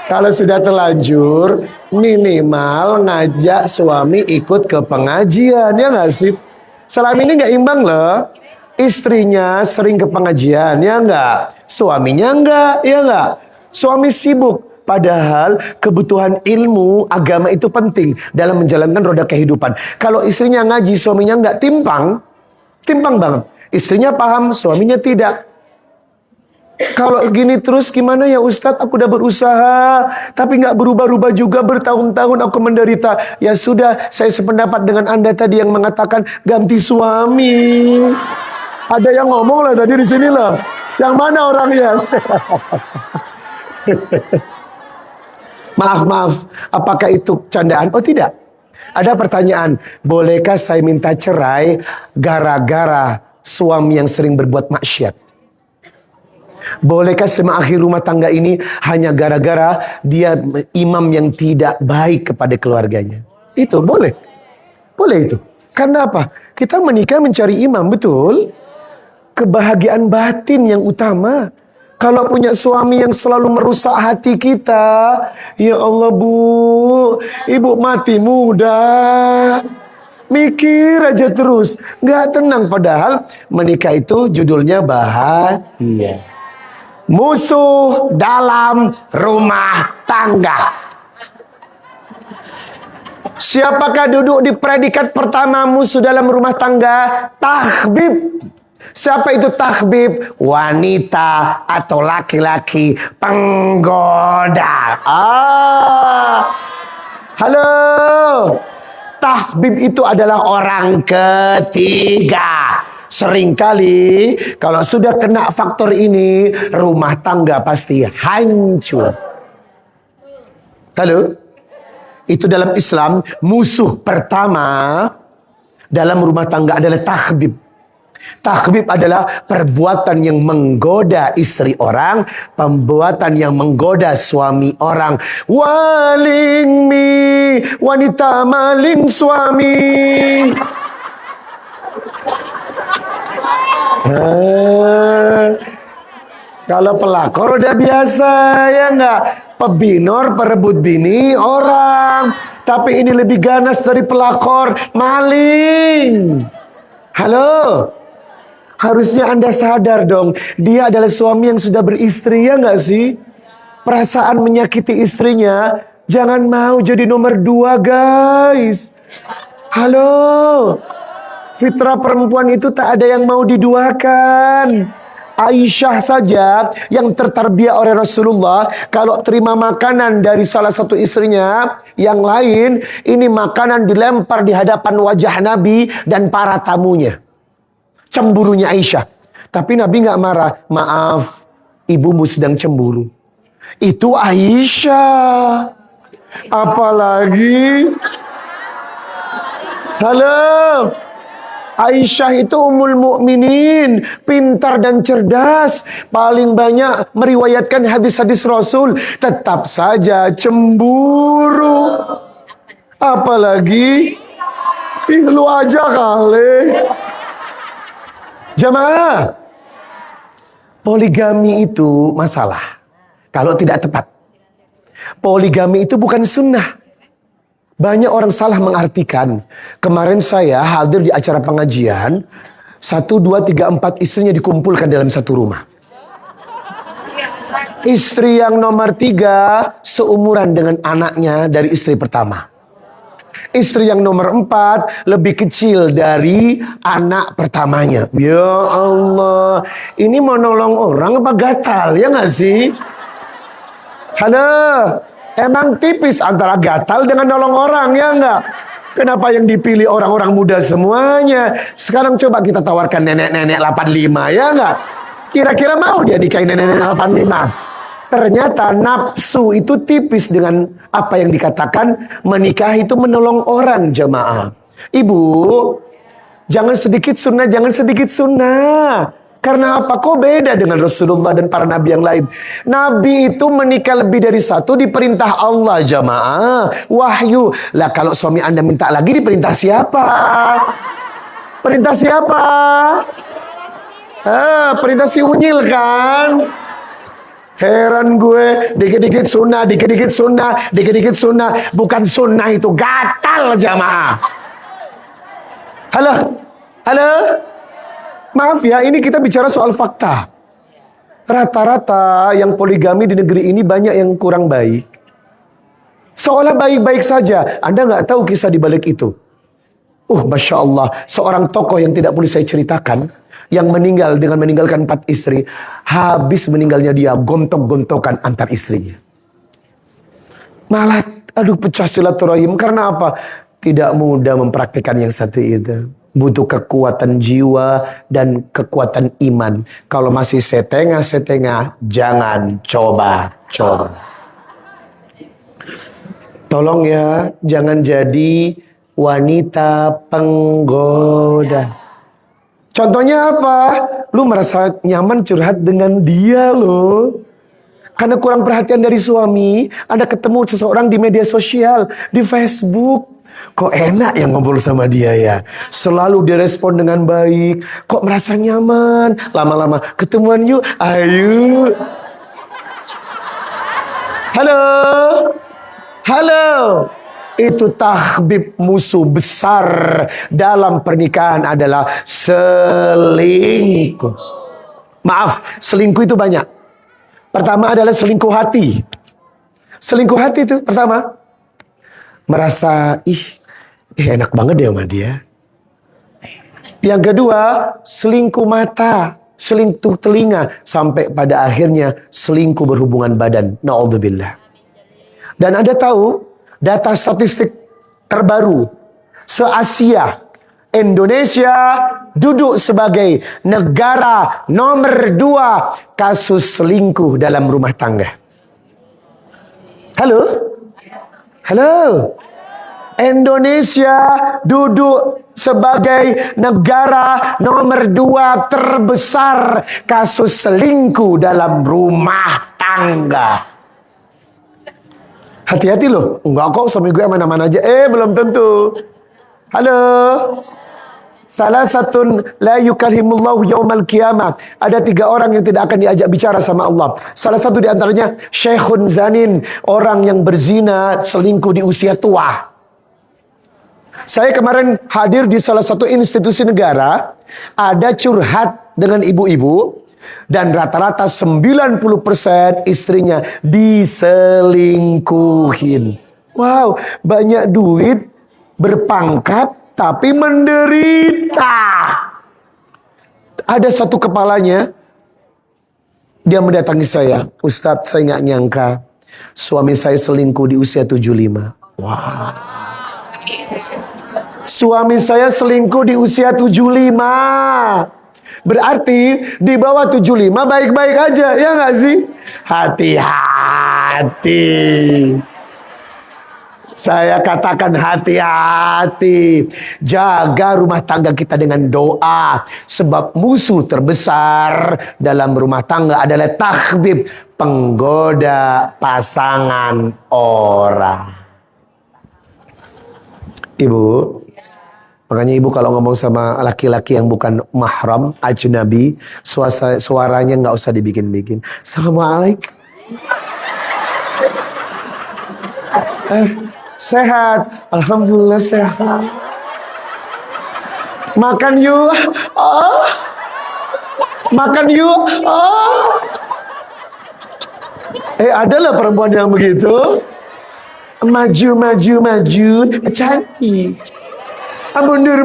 Kalau sudah terlanjur, minimal ngajak suami ikut ke pengajian, ya nggak sih? Selama ini nggak imbang loh. Istrinya sering ke pengajian, ya nggak? Suaminya nggak, ya nggak? Suami sibuk. Padahal kebutuhan ilmu agama itu penting dalam menjalankan roda kehidupan. Kalau istrinya ngaji, suaminya nggak, timpang banget. Istrinya paham, suaminya tidak. Kalau gini terus gimana ya Ustadz? Aku udah berusaha tapi nggak berubah-ubah juga, bertahun-tahun aku menderita. Ya sudah, saya sependapat dengan Anda tadi yang mengatakan ganti suami. Ada yang ngomong lah tadi di sini lah. Yang mana orangnya? Maaf, apakah itu candaan? Oh tidak. Ada pertanyaan, bolehkah saya minta cerai gara-gara suami yang sering berbuat maksiat? Bolehkah saya mengakhiri rumah tangga ini hanya gara-gara dia imam yang tidak baik kepada keluarganya? Itu boleh. Boleh itu. Karena apa? Kita menikah mencari imam, betul? Kebahagiaan batin yang utama. Kalau punya suami yang selalu merusak hati kita, ya Allah bu, ibu mati muda. Mikir aja terus, nggak tenang. Padahal menikah itu judulnya bahagia. Musuh dalam rumah tangga. Siapakah duduk di predikat pertama musuh dalam rumah tangga? Tahbib. Siapa itu tahbib? Wanita atau laki-laki penggoda. Halo. Tahbib itu adalah orang ketiga. Seringkali kalau sudah kena faktor ini, rumah tangga pasti hancur. Halo? Itu dalam Islam, musuh pertama dalam rumah tangga adalah takhbib. Takhbib adalah perbuatan yang menggoda istri orang, perbuatan yang menggoda suami orang. Waling mi, wanita maling suami. Kalau pelakor udah biasa, ya enggak? Pebinor perebut bini orang. Tapi ini lebih ganas dari pelakor, maling. Halo? Harusnya Anda sadar dong, dia adalah suami yang sudah beristri, ya enggak sih? Perasaan menyakiti istrinya, jangan mau jadi nomor 2, guys. Halo? Fitrah perempuan itu tak ada yang mau diduakan. Aisyah saja yang tertarbiyah oleh Rasulullah, kalau terima makanan dari salah satu istrinya yang lain, ini makanan dilempar di hadapan wajah Nabi dan para tamunya. Cemburunya Aisyah. Tapi Nabi nggak marah. Maaf, ibumu sedang cemburu. Itu Aisyah. Apalagi, halo, Aisyah itu ummul mukminin, pintar dan cerdas, paling banyak meriwayatkan hadis-hadis Rasul, tetap saja cemburu. Apalagi, lu aja kali. Jamaah, poligami itu masalah kalau tidak tepat. Poligami itu bukan sunnah. Banyak orang salah mengartikan. Kemarin saya hadir di acara pengajian, 1, 2, 3, 4 istrinya dikumpulkan dalam satu rumah. Istri yang nomor 3 seumuran dengan anaknya dari istri pertama. Istri yang nomor 4 lebih kecil dari anak pertamanya. Ya Allah, ini mau nolong orang apa gatal, ya nggak sih? Halo, emang tipis antara gatal dengan nolong orang, ya nggak? Kenapa yang dipilih orang-orang muda semuanya? Sekarang coba kita tawarkan nenek-nenek 85, ya nggak? Kira-kira mau dia nikahin nenek-nenek 85? Ternyata nafsu itu tipis dengan apa yang dikatakan menikah itu menolong orang, jamaah. Ibu, jangan sedikit sunnah, jangan sedikit sunnah. Karena apa? Kok beda dengan Rasulullah dan para nabi yang lain? Nabi itu menikah lebih dari 1 diperintah Allah, jamaah. Wahyu. Lah kalau suami Anda minta lagi diperintah siapa? Perintah siapa? Perintah si Unyil kan? Heran gue, dikit-dikit sunnah, dikit-dikit sunnah, dikit-dikit sunnah. Bukan sunnah itu, gatal jamaah. Halo? Halo? Maaf ya, ini kita bicara soal fakta. Rata-rata yang poligami di negeri ini banyak yang kurang baik. Seolah baik-baik saja. Anda nggak tahu kisah di balik itu. Masya Allah, seorang tokoh yang tidak boleh saya ceritakan, yang meninggal dengan meninggalkan 4 istri. Habis meninggalnya dia, gontok-gontokan antar istrinya. Malah, pecah silaturahim. Karena apa? Tidak mudah mempraktikkan yang satu itu. Butuh kekuatan jiwa dan kekuatan iman. Kalau masih setengah-setengah, jangan coba-coba. Tolong ya, jangan jadi wanita penggoda. Contohnya apa? Lu merasa nyaman curhat dengan dia loh. Karena kurang perhatian dari suami, Anda ketemu seseorang di media sosial, di Facebook. Kok enak yang ngobrol sama dia ya? Selalu direspon dengan baik. Kok merasa nyaman? Lama-lama ketemuan yuk, ayo. Halo? Halo? Itu tahbib, musuh besar dalam pernikahan adalah selingkuh. Maaf, selingkuh itu banyak. Pertama adalah selingkuh hati. Selingkuh hati itu pertama. Merasa, enak banget deh sama dia. Yang kedua, selingkuh mata, selingkuh telinga. Sampai pada akhirnya selingkuh berhubungan badan. Na'udzubillah. Dan Anda tahu, data statistik terbaru se-Asia, Indonesia duduk sebagai negara nomor 2 kasus selingkuh dalam rumah tangga. Halo? Halo. Indonesia duduk sebagai negara nomor 2 terbesar kasus selingkuh dalam rumah tangga. Hati-hati loh. Enggak kok, suami gue mana-mana aja. Belum tentu. Halo. Salah satu la yukalhimullahu yaumal qiyamah. Ada 3 orang yang tidak akan diajak bicara sama Allah. Salah satu di antaranya syekhun zanin, orang yang berzina selingkuh di usia tua. Saya kemarin hadir di salah satu institusi negara, ada curhat dengan ibu-ibu, dan rata-rata 90% istrinya diselingkuhin. Wow, banyak duit, berpangkat, tapi menderita. Ada satu kepalanya, dia mendatangi saya, Ustadz, saya nggak nyangka suami saya selingkuh di usia 75. Wow. Suami saya selingkuh di usia 75. Berarti di bawah 75 baik-baik aja, ya nggak sih? Hati-hati. Saya katakan hati-hati. Jaga rumah tangga kita dengan doa. Sebab musuh terbesar dalam rumah tangga adalah takhbib, penggoda pasangan orang. Ibu, makanya ibu kalau ngomong sama laki-laki yang bukan mahram, ajnabi, suaranya nggak usah dibikin-bikin. Assalamualaikum. Sehat, alhamdulillah sehat. Makan yuk. Makan yuk. Adalah perempuan yang begitu. Maju, cantik. Mundur,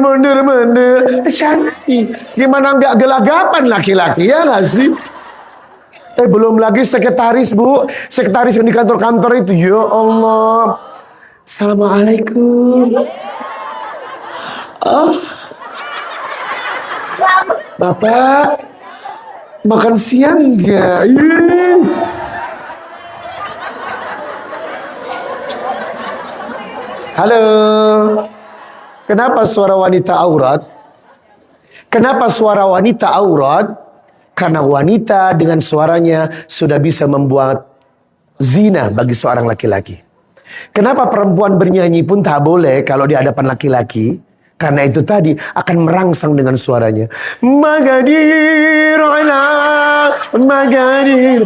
cantik. Gimana nggak gelagapan laki-laki, ya nggak sih? Belum lagi sekretaris, Bu. Sekretaris yang di kantor-kantor itu. Ya Allah. Assalamualaikum. Bapak, makan siang nggak? Halo. Kenapa suara wanita aurat? Kenapa suara wanita aurat? Karena wanita dengan suaranya sudah bisa membuat zina bagi seorang laki-laki. Kenapa perempuan bernyanyi pun tak boleh kalau di hadapan laki-laki? Karena itu tadi akan merangsang dengan suaranya. Magadir ala magadir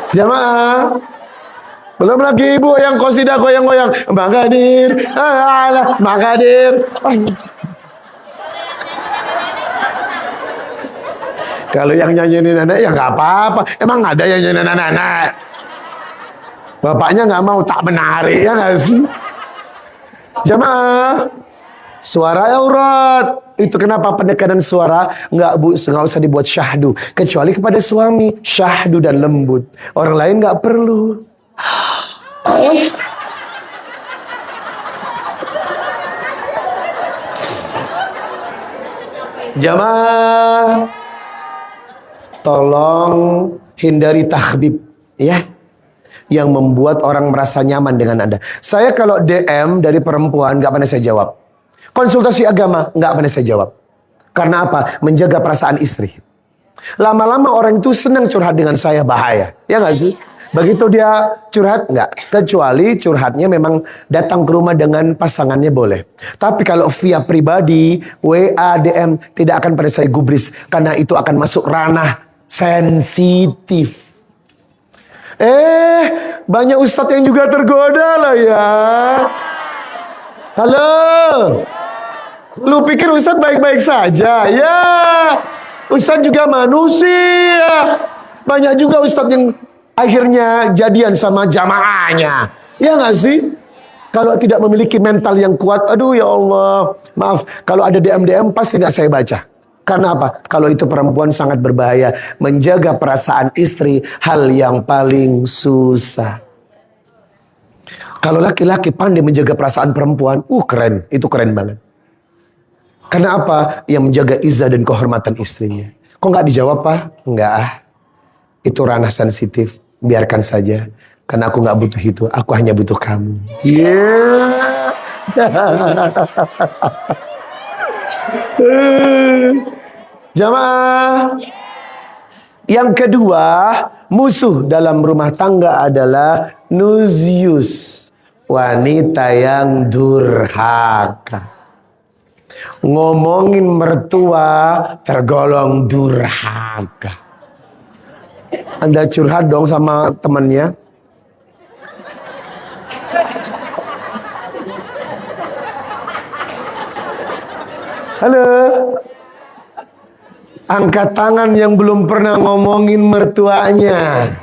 Jamaah, belum lagi ibu yang qasidah goyang-goyang. Magadir, magadir. Kalau yang nyanyi nenek ya nggak apa-apa. Emang ada yang nyanyi nenek? Bapaknya nggak mau, tak menarik, ya nggak sih? Jamaah, suara aurat. Itu kenapa penekanan suara nggak usah dibuat syahdu, kecuali kepada suami, syahdu dan lembut. Orang lain nggak perlu. Jamaah, tolong hindari takhbib, ya, yang membuat orang merasa nyaman dengan Anda. Saya kalau DM dari perempuan nggak pernah saya jawab. Konsultasi agama nggak pernah saya jawab. Karena apa? Menjaga perasaan istri. Lama-lama orang itu senang curhat dengan saya, bahaya. Ya nggak sih? Begitu dia curhat, nggak. Kecuali curhatnya memang datang ke rumah dengan pasangannya boleh. Tapi kalau via pribadi, WA, DM, tidak akan pada saya gubris. Karena itu akan masuk ranah sensitif. Banyak ustadz yang juga tergoda lah ya. Halo. Lu pikir ustadz baik-baik saja? Ya. Ustadz juga manusia. Banyak juga ustadz yang akhirnya jadian sama jamaahnya. Ya nggak sih? Kalau tidak memiliki mental yang kuat, aduh ya Allah. Maaf, kalau ada DM-DM pasti nggak saya baca. Karena apa? Kalau itu perempuan sangat berbahaya. Menjaga perasaan istri, hal yang paling susah. Kalau laki-laki pandai menjaga perasaan perempuan, keren. Itu keren banget. Karena apa? Yang menjaga izzah dan kehormatan istrinya. Kok nggak dijawab, Pak? Enggak ah. Itu ranah sensitif. Biarkan saja. Karena aku nggak butuh itu. Aku hanya butuh kamu. Yeah. Jamaah. Yang kedua, musuh dalam rumah tangga adalah nuzius. Wanita yang durhaka. Ngomongin mertua tergolong durhaka. Anda curhat dong sama temannya. Halo. Angkat tangan yang belum pernah ngomongin mertuanya.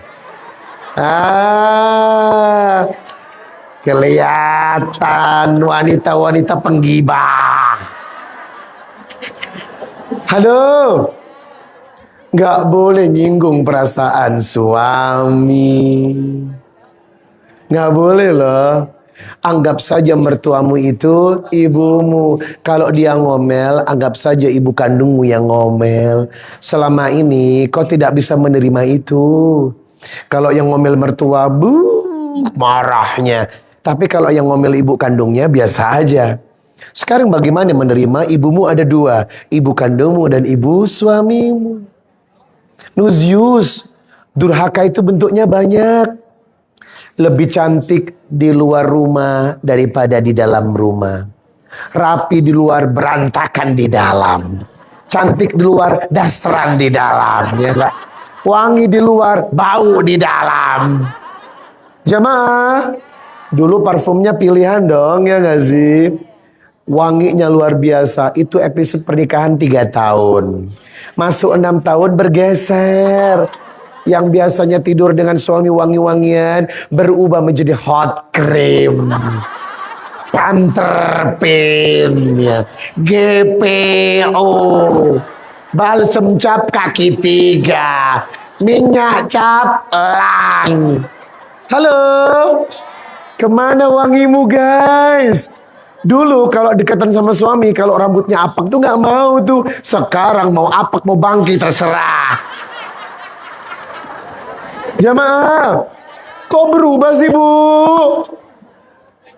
Kelihatan wanita-wanita penggibah. Halo. Nggak boleh nyinggung perasaan suami. Nggak boleh loh. Anggap saja mertuamu itu ibumu. Kalau dia ngomel, anggap saja ibu kandungmu yang ngomel. Selama ini kau tidak bisa menerima itu. Kalau yang ngomel mertua, marahnya. Tapi kalau yang ngomel ibu kandungnya, biasa aja. Sekarang bagaimana menerima? Ibumu ada dua. Ibu kandungmu dan ibu suamimu. Nuzius. Durhaka itu bentuknya banyak. Lebih cantik di luar rumah daripada di dalam rumah. Rapi di luar, berantakan di dalam. Cantik di luar, dasteran di dalam. Ya gak? Wangi di luar, bau di dalam. Jamaah, dulu parfumnya pilihan dong, ya gak sih? Wanginya luar biasa. Itu episode pernikahan 3 tahun. Masuk 6 tahun bergeser. Yang biasanya tidur dengan suami wangi-wangian berubah menjadi hot cream, panterpin, ya, GPO, balsem cap kaki 3, minyak cap elang. Halo, kemana wangimu guys? Dulu kalau dekatan sama suami, kalau rambutnya apek tuh nggak mau tuh. Sekarang mau apek mau bangkit terserah. Jamaah, kok berubah sih bu?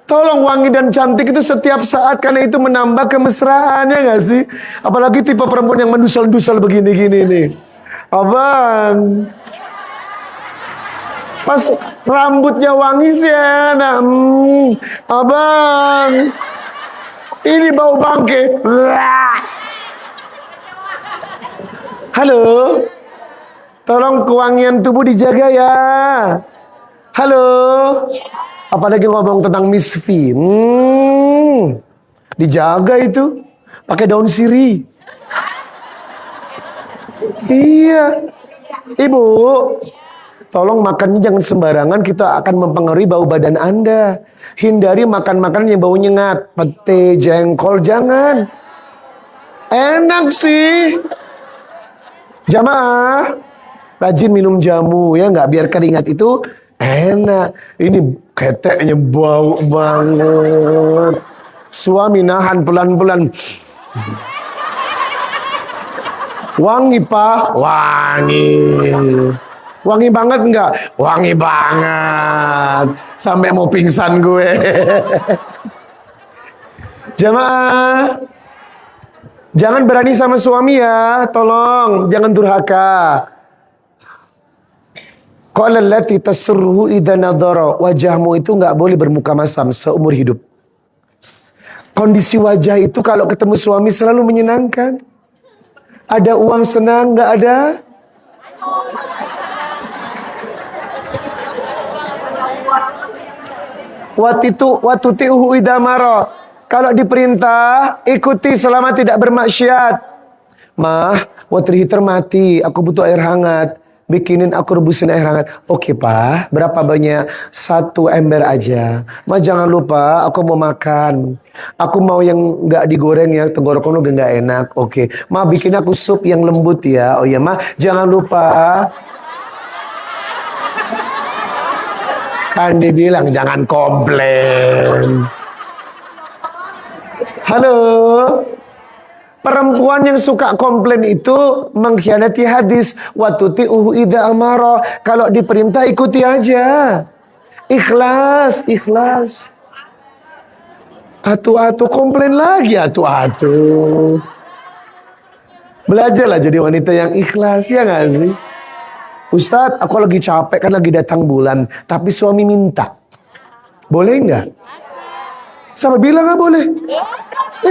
Tolong wangi dan cantik itu setiap saat, karena itu menambah kemesraan, ya gak sih? Apalagi tipe perempuan yang mendusel-dusel begini-gini nih. Abang, pas rambutnya wangi sih enak. Abang, ini bau bangke. Halo. Tolong kewangian tubuh dijaga ya. Halo. Apalagi ngomong tentang Miss V. Dijaga itu. Pakai daun sirih. Iya. Ibu, tolong makannya jangan sembarangan. Kita akan mempengaruhi bau badan Anda. Hindari makan makanan yang bau nyengat. Pete, jengkol, jangan. Enak sih. Jamaah, rajin minum jamu ya, nggak, biar keringat itu enak. Ini keteknya bau banget. Suami nahan pelan-pelan. Wangi pak, wangi. Wangi banget nggak? Wangi banget. Sampai mau pingsan gue. Jamaah, jangan berani sama suami ya, tolong. Jangan durhaka. Qala allati tasurruhu idza nadhara. Wajahmu itu nggak boleh bermuka masam seumur hidup. Kondisi wajah itu kalau ketemu suami selalu menyenangkan. Ada uang senang, nggak ada? Watuti'uhu idza mara. Kalau diperintah, ikuti selama tidak bermaksiat. Mah, water heater mati, aku butuh air hangat. Bikinin aku rebusin air hangat. Oke pak, berapa banyak? 1 ember aja. Ma jangan lupa, aku mau makan. Aku mau yang nggak digoreng ya, tenggorokan udah nggak enak. Oke, ma bikin aku sup yang lembut ya. Oh iya ma, jangan lupa. Kan dibilang jangan komplain. Halo, Perempuan yang suka komplain itu mengkhianati hadis. Wa tuti'uhu idza amara. Kalau diperintah ikuti aja. Ikhlas, ikhlas. Atu-atu komplain lagi, atu-atu. Belajarlah jadi wanita yang ikhlas, ya gak sih? Ustadz, aku lagi capek kan lagi datang bulan, tapi suami minta. Boleh nggak? Sama bilang nggak boleh.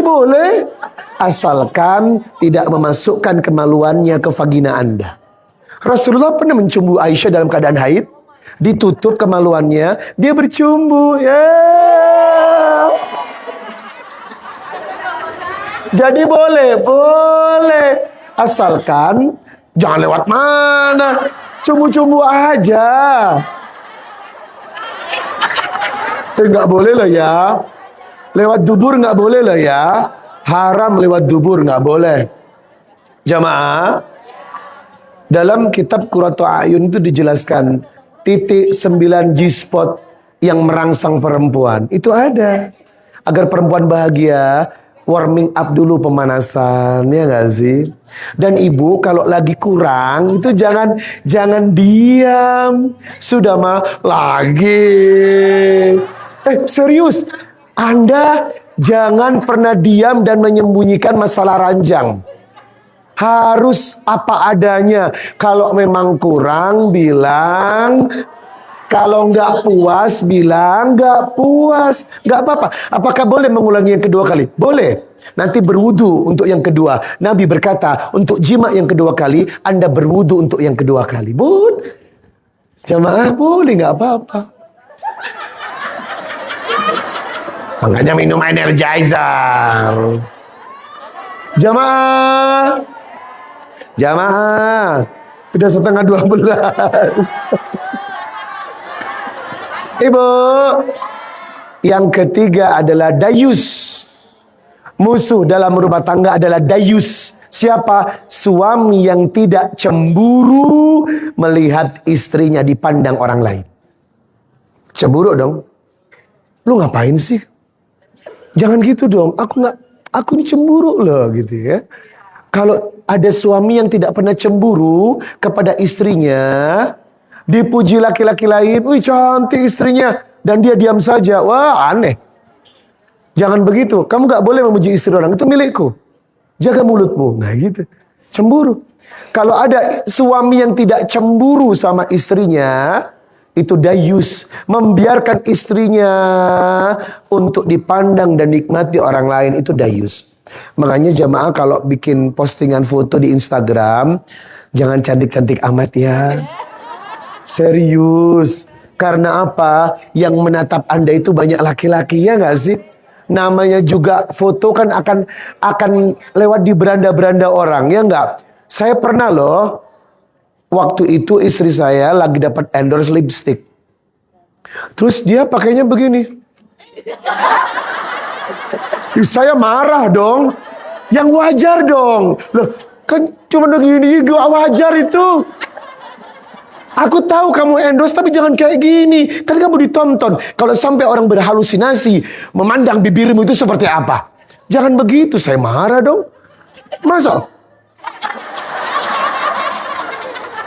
Boleh. Asalkan tidak memasukkan kemaluannya ke vagina Anda. Rasulullah pernah mencumbu Aisyah dalam keadaan haid. Ditutup kemaluannya, dia bercumbu. Ya. Jadi boleh. Asalkan jangan lewat mana. Cumbu-cumbu aja. Nggak boleh lah ya. Lewat dubur nggak boleh lah ya. Haram lewat dubur nggak boleh. Jamaah, dalam kitab Qurratu A'yun itu dijelaskan titik 9 G-spot yang merangsang perempuan. Itu ada. Agar perempuan bahagia, warming up dulu pemanasan, ya nggak sih? Dan ibu kalau lagi kurang itu jangan diam. Sudah mah lagi. Serius, Anda jangan pernah diam dan menyembunyikan masalah ranjang. Harus apa adanya. Kalau memang kurang, bilang. Kalau nggak puas, bilang nggak puas. Nggak apa-apa. Apakah boleh mengulangi yang kedua kali? Boleh. Nanti berwudu untuk yang kedua. Nabi berkata, untuk jima yang kedua kali, Anda berwudu untuk yang kedua kali. Bun, jamaah boleh, nggak apa-apa. Makanya minum energizer. Jamaah, udah setengah 12. Ibu, yang ketiga adalah dayus. Musuh dalam rumah tangga adalah dayus. Siapa? Suami yang tidak cemburu melihat istrinya dipandang orang lain. Cemburu dong. Lu ngapain sih? Jangan gitu dong. Aku ini cemburu loh gitu ya. Kalau ada suami yang tidak pernah cemburu kepada istrinya, dipuji laki-laki lain, wih cantik istrinya, dan dia diam saja, wah aneh. Jangan begitu. Kamu gak boleh memuji istri orang, itu milikku. Jaga mulutmu. Nah gitu. Cemburu. Kalau ada suami yang tidak cemburu sama istrinya, itu dayus. Membiarkan istrinya untuk dipandang dan nikmati orang lain, itu dayus. Makanya jamaah kalau bikin postingan foto di Instagram, jangan cantik-cantik amat ya. Serius. Karena apa? Yang menatap Anda itu banyak laki-laki, ya gak sih? Namanya juga foto kan akan lewat di beranda-beranda orang, ya enggak? Saya pernah loh, waktu itu istri saya lagi dapat endorse lipstick. Terus dia pakainya begini. Saya marah dong. Yang wajar dong. Loh, kan cuma begini gak wajar itu. Aku tahu kamu endorse tapi jangan kayak gini. Kan kamu ditonton. Kalau sampai orang berhalusinasi memandang bibirmu itu seperti apa. Jangan begitu, saya marah dong. Masa?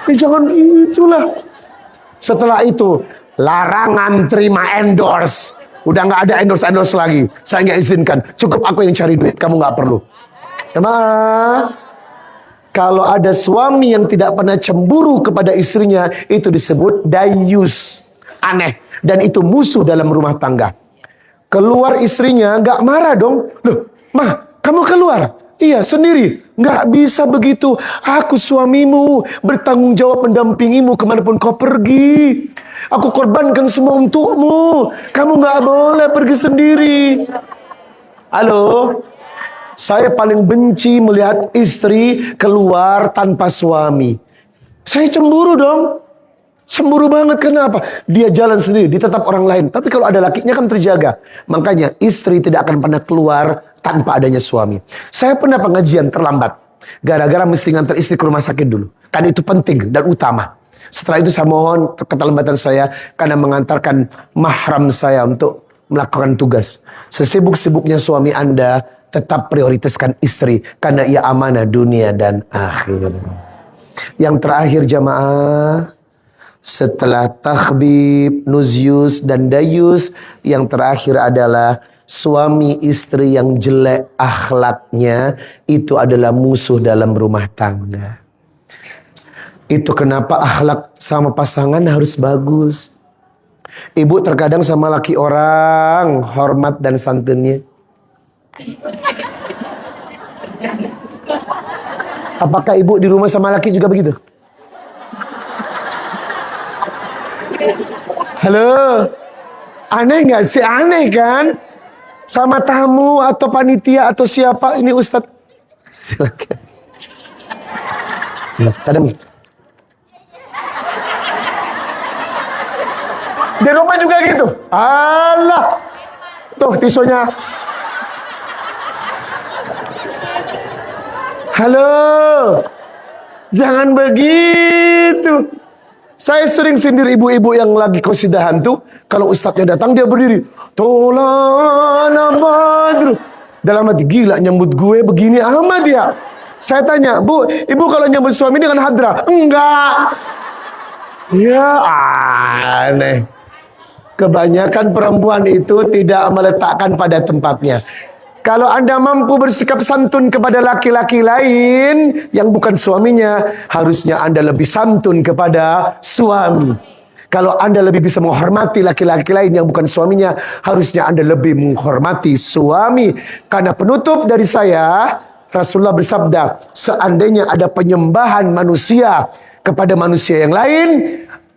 Jangan gitulah. Setelah itu, larangan terima endorse. Udah gak ada endorse-endorse lagi. Saya gak izinkan. Cukup aku yang cari duit, kamu gak perlu. Kalau ada suami yang tidak pernah cemburu kepada istrinya, itu disebut dayus. Aneh. Dan itu musuh dalam rumah tangga. Keluar istrinya, gak marah dong. Loh, mah, kamu keluar? Iya, sendiri. Gak bisa begitu. Aku suamimu, bertanggung jawab mendampingimu kemanapun kau pergi. Aku korbankan semua untukmu. Kamu gak boleh pergi sendiri. Halo? Saya paling benci melihat istri keluar tanpa suami. Saya cemburu dong. Cemburu banget, kenapa? Dia jalan sendiri, ditetap orang lain. Tapi kalau ada lakinya kan terjaga. Makanya istri tidak akan pernah keluar tanpa adanya suami. Saya pernah pengajian terlambat. Gara-gara mesti ngantar istri ke rumah sakit dulu. Kan itu penting dan utama. Setelah itu saya mohon keterlambatan saya karena mengantarkan mahram saya untuk melakukan tugas. Sesibuk-sibuknya suami Anda, tetap prioritaskan istri karena ia amanah dunia dan akhir. Yang terakhir jamaah, setelah takhbib, nuzyus dan dayus, yang terakhir adalah suami istri yang jelek akhlaknya itu adalah musuh dalam rumah tangga. Itu kenapa akhlak sama pasangan harus bagus. Ibu terkadang sama laki orang hormat dan santunnya. Apakah ibu di rumah sama laki juga begitu? Halo, aneh nggak sih? Aneh kan? Sama tamu atau panitia atau siapa ini Ustadz? Silakan. Kadang di rumah juga gitu. Allah, tuh tisunya. Halo, jangan begitu. Saya sering sindir ibu-ibu yang lagi qasidahan tuh, kalau ustadznya datang dia berdiri. Tolana badru. Dalam hati, gila nyambut gue begini amat ya. Saya tanya, Bu, ibu kalau nyambut suami dengan hadra? Enggak. Ya aneh. Kebanyakan perempuan itu tidak meletakkan pada tempatnya. Kalau Anda mampu bersikap santun kepada laki-laki lain yang bukan suaminya, harusnya Anda lebih santun kepada suami. Kalau Anda lebih bisa menghormati laki-laki lain yang bukan suaminya, harusnya Anda lebih menghormati suami. Karena penutup dari saya, Rasulullah bersabda, seandainya ada penyembahan manusia kepada manusia yang lain,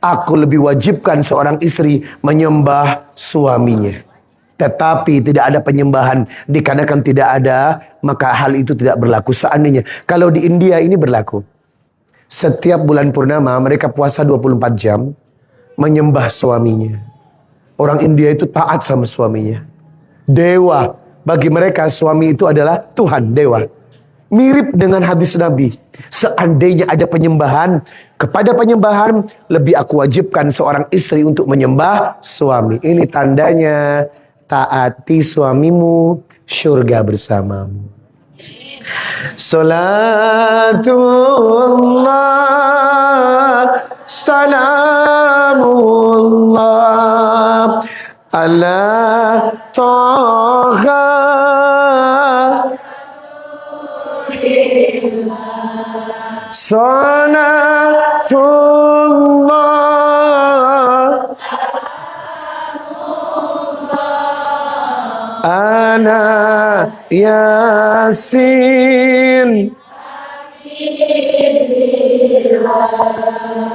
aku lebih wajibkan seorang istri menyembah suaminya. Tetapi tidak ada penyembahan dikarenakan tidak ada, maka hal itu tidak berlaku. Seandainya kalau di India ini berlaku, setiap bulan purnama mereka puasa 24 jam menyembah suaminya. Orang India itu taat sama suaminya. Dewa, bagi mereka suami itu adalah Tuhan, dewa. Mirip dengan hadis Nabi. Seandainya ada penyembahan, kepada penyembahan lebih aku wajibkan seorang istri untuk menyembah suami. Ini tandanya taati suamimu, syurga bersamamu. Salatullah, salamullah, ala Taha Salatullah ana Yasin.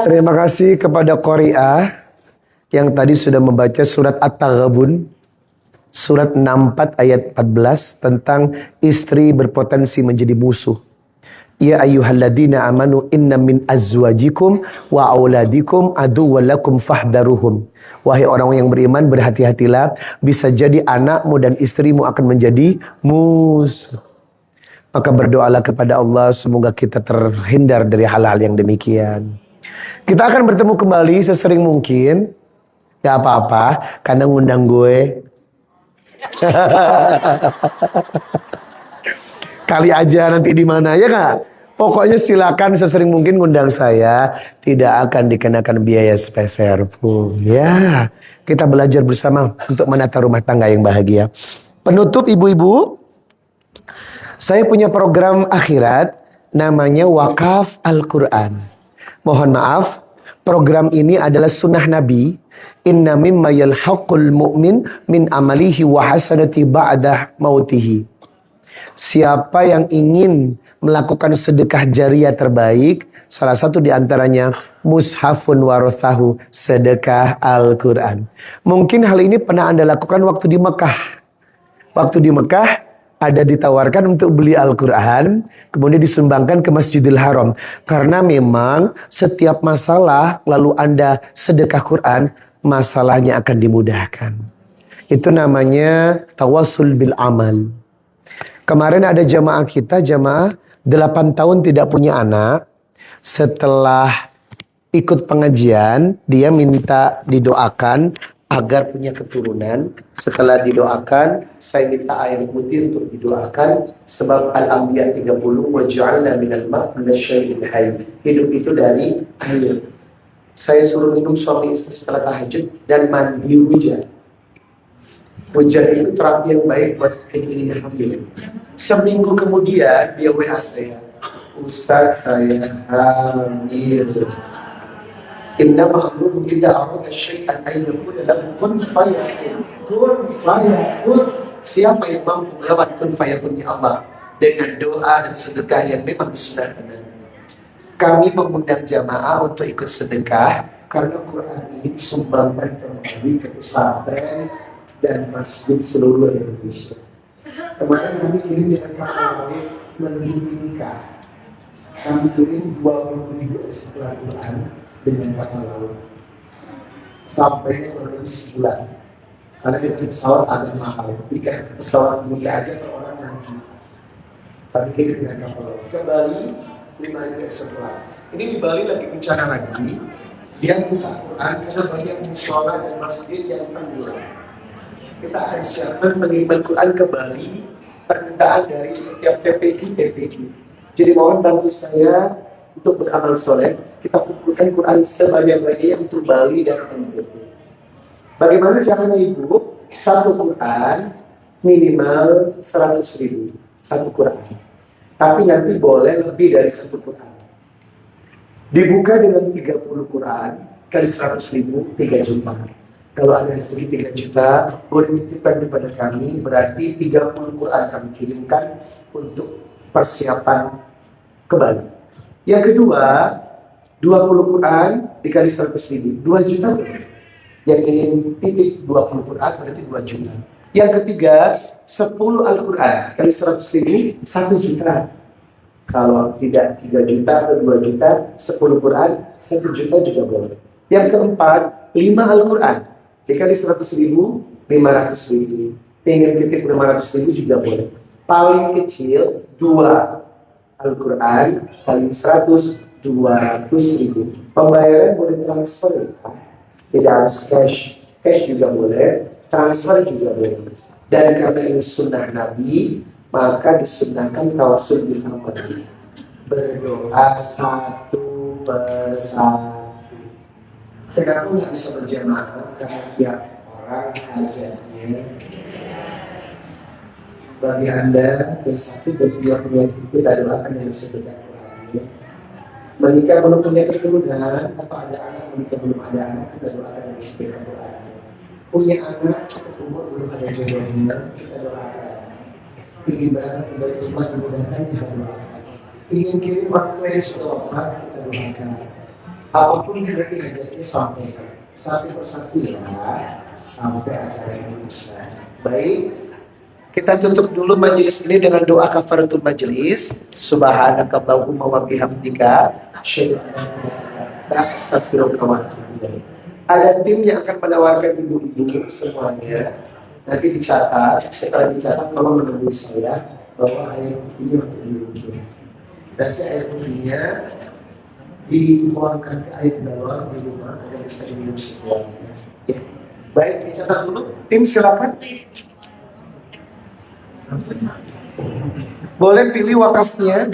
Terima kasih kepada Qori'ah yang tadi sudah membaca surat At-Taghabun, surat 64 ayat 14 tentang istri berpotensi menjadi musuh. Ya ayyuhalladzina amanu inna min azwajikum wa auladikum aduwwalakum fahdaruhum. Wahai orang yang beriman, berhati-hatilah, bisa jadi anakmu dan istrimu akan menjadi musuh. Maka berdoalah kepada Allah semoga kita terhindar dari hal-hal yang demikian. Kita akan bertemu kembali sesering mungkin. Gak apa-apa, karena ngundang gue. Kali aja nanti di mana ya Kak? Pokoknya silakan sesering mungkin ngundang saya, tidak akan dikenakan biaya spesial pun. Ya, kita belajar bersama untuk menata rumah tangga yang bahagia. Penutup ibu-ibu, saya punya program akhirat namanya Wakaf Al-Quran. Mohon maaf, program ini adalah sunnah Nabi. Inna mimma yalhaqul mu'min min amalihi wa hasanati ba'da mautihi. Siapa yang ingin melakukan sedekah jariah terbaik, salah satu di antaranya mushafun warathahu, sedekah Al-Quran. Mungkin hal ini pernah Anda lakukan waktu di Mekah. Waktu di Mekah ada ditawarkan untuk beli Al-Quran, kemudian disumbangkan ke Masjidil Haram. Karena memang setiap masalah lalu Anda sedekah Quran, masalahnya akan dimudahkan. Itu namanya tawassul bil amal. Kemarin ada jamaah kita, jamaah 8 tahun tidak punya anak. Setelah ikut pengajian, dia minta didoakan agar punya keturunan. Setelah didoakan, saya minta air putih untuk didoakan, sebab Al-Anbiya 30, wa ja'alna minal ma' kulla syai'in hayy. Hidup itu dari air. Saya suruh minum suami istri setelah tahajud dan mandi hujan. Hujan itu terapi yang baik buat yang ingin hamil. Seminggu kemudian dia WA saya, Ustaz, saya hamil. Inna ma'amruhu idza arada syai'an an yakuna lahu kun fayakun. Kun fayakun. Siapa yang mampu melawan kun fayakunnya Allah dengan doa dan sedekah yang memang disunahkan. Kami mengundang jamaah untuk ikut sedekah karena Quran ini disumbangkan kembali ke pesantren dan masjid seluruh Indonesia. Kemarin kami kirim dengan kapal laut menuju nikah. Kami kirim 20.000 eksemplar Quran dengan kapal laut sampai kurang lebih sebulan. Karena dengan pesawat agak mahal. Jika pesawat mulia aja per orang nanti. Kami kirim dengan kapal laut ke Bali 5.000 eksemplar. Ini di Bali lagi bencana lagi. Dia buka Quran karena banyak musola dan masjid yang tenggelam. Kita akan siapkan pengiriman Quran ke Bali, permintaan dari setiap TPQ. Jadi mohon bantu saya untuk beramal soleh. Kita kumpulkan Quran sebanyak-banyaknya untuk Bali dan NTT. Bagaimana caranya Ibu? Satu Quran minimal 100.000 satu Quran. Tapi nanti boleh lebih dari satu Quran. Dibuka dengan 30 Quran kali 100.000, 3 juta. Kalau ada yang segi 3 juta, boleh titipkan kepada kami, berarti 30 Quran kami kirimkan untuk persiapan ke Bali. Yang kedua, 20 Quran dikali 100.000, 2 juta. Yang ingin titip 20 Quran berarti 2 juta. Yang ketiga, 10 Al-Quran kali 100.000, 1 juta. Kalau tidak 3 juta atau 2 juta, 10 Quran, 1 juta juga boleh. Yang keempat, 5 Al-Quran dikali 100.000, 500.000. Ingin titip 500.000 juga boleh. Paling kecil 2 Al-Quran kali 100, 200.000. Pembayaran boleh transfer ya. Tidak harus cash. Cash juga boleh, transfer juga boleh. Dan karena ini sunnah Nabi, maka disunahkan tawasul bil amal. Berdoa satu persatu. Kenapa nggak bisa berjamaah? Karena tiap orang hajatnya. Bagi Anda yang sakit dan punya penyakit, kita doakan dengan sedekah Quran. Menikah belum punya keturunan, atau ada anak menikah belum ada anak, kita doakan dengan sedekah Quran. Punya anak cukup umur belum ada jodohnya, kita doakan. Ingin berangkat kembali ke rumah dimudahkan, kita doakan. Ingin kirim orang tua yang sudah wafat, kita doakan. Apapun yang berarti hajatnya sampaikan satu persatu ya, sampai acara ini usai. Baik, kita tutup dulu majelis ini dengan doa kafaratul majelis. Subhanakallahumma wa bihamdika asyhadu an la ilaha illa anta astaghfiruka wa atubu ilaik. Ada tim yang akan menawarkan ibu-ibu semuanya. Nanti dicatat, setelah dicatat tolong menunggu saya bahwa air putihnya untuk dirujuk. Nanti air putihnya dituangkan ke air galon di rumah agar bisa diminum semuanya. Ya. Baik, dicatat dulu. Tim silakan. Boleh pilih wakafnya.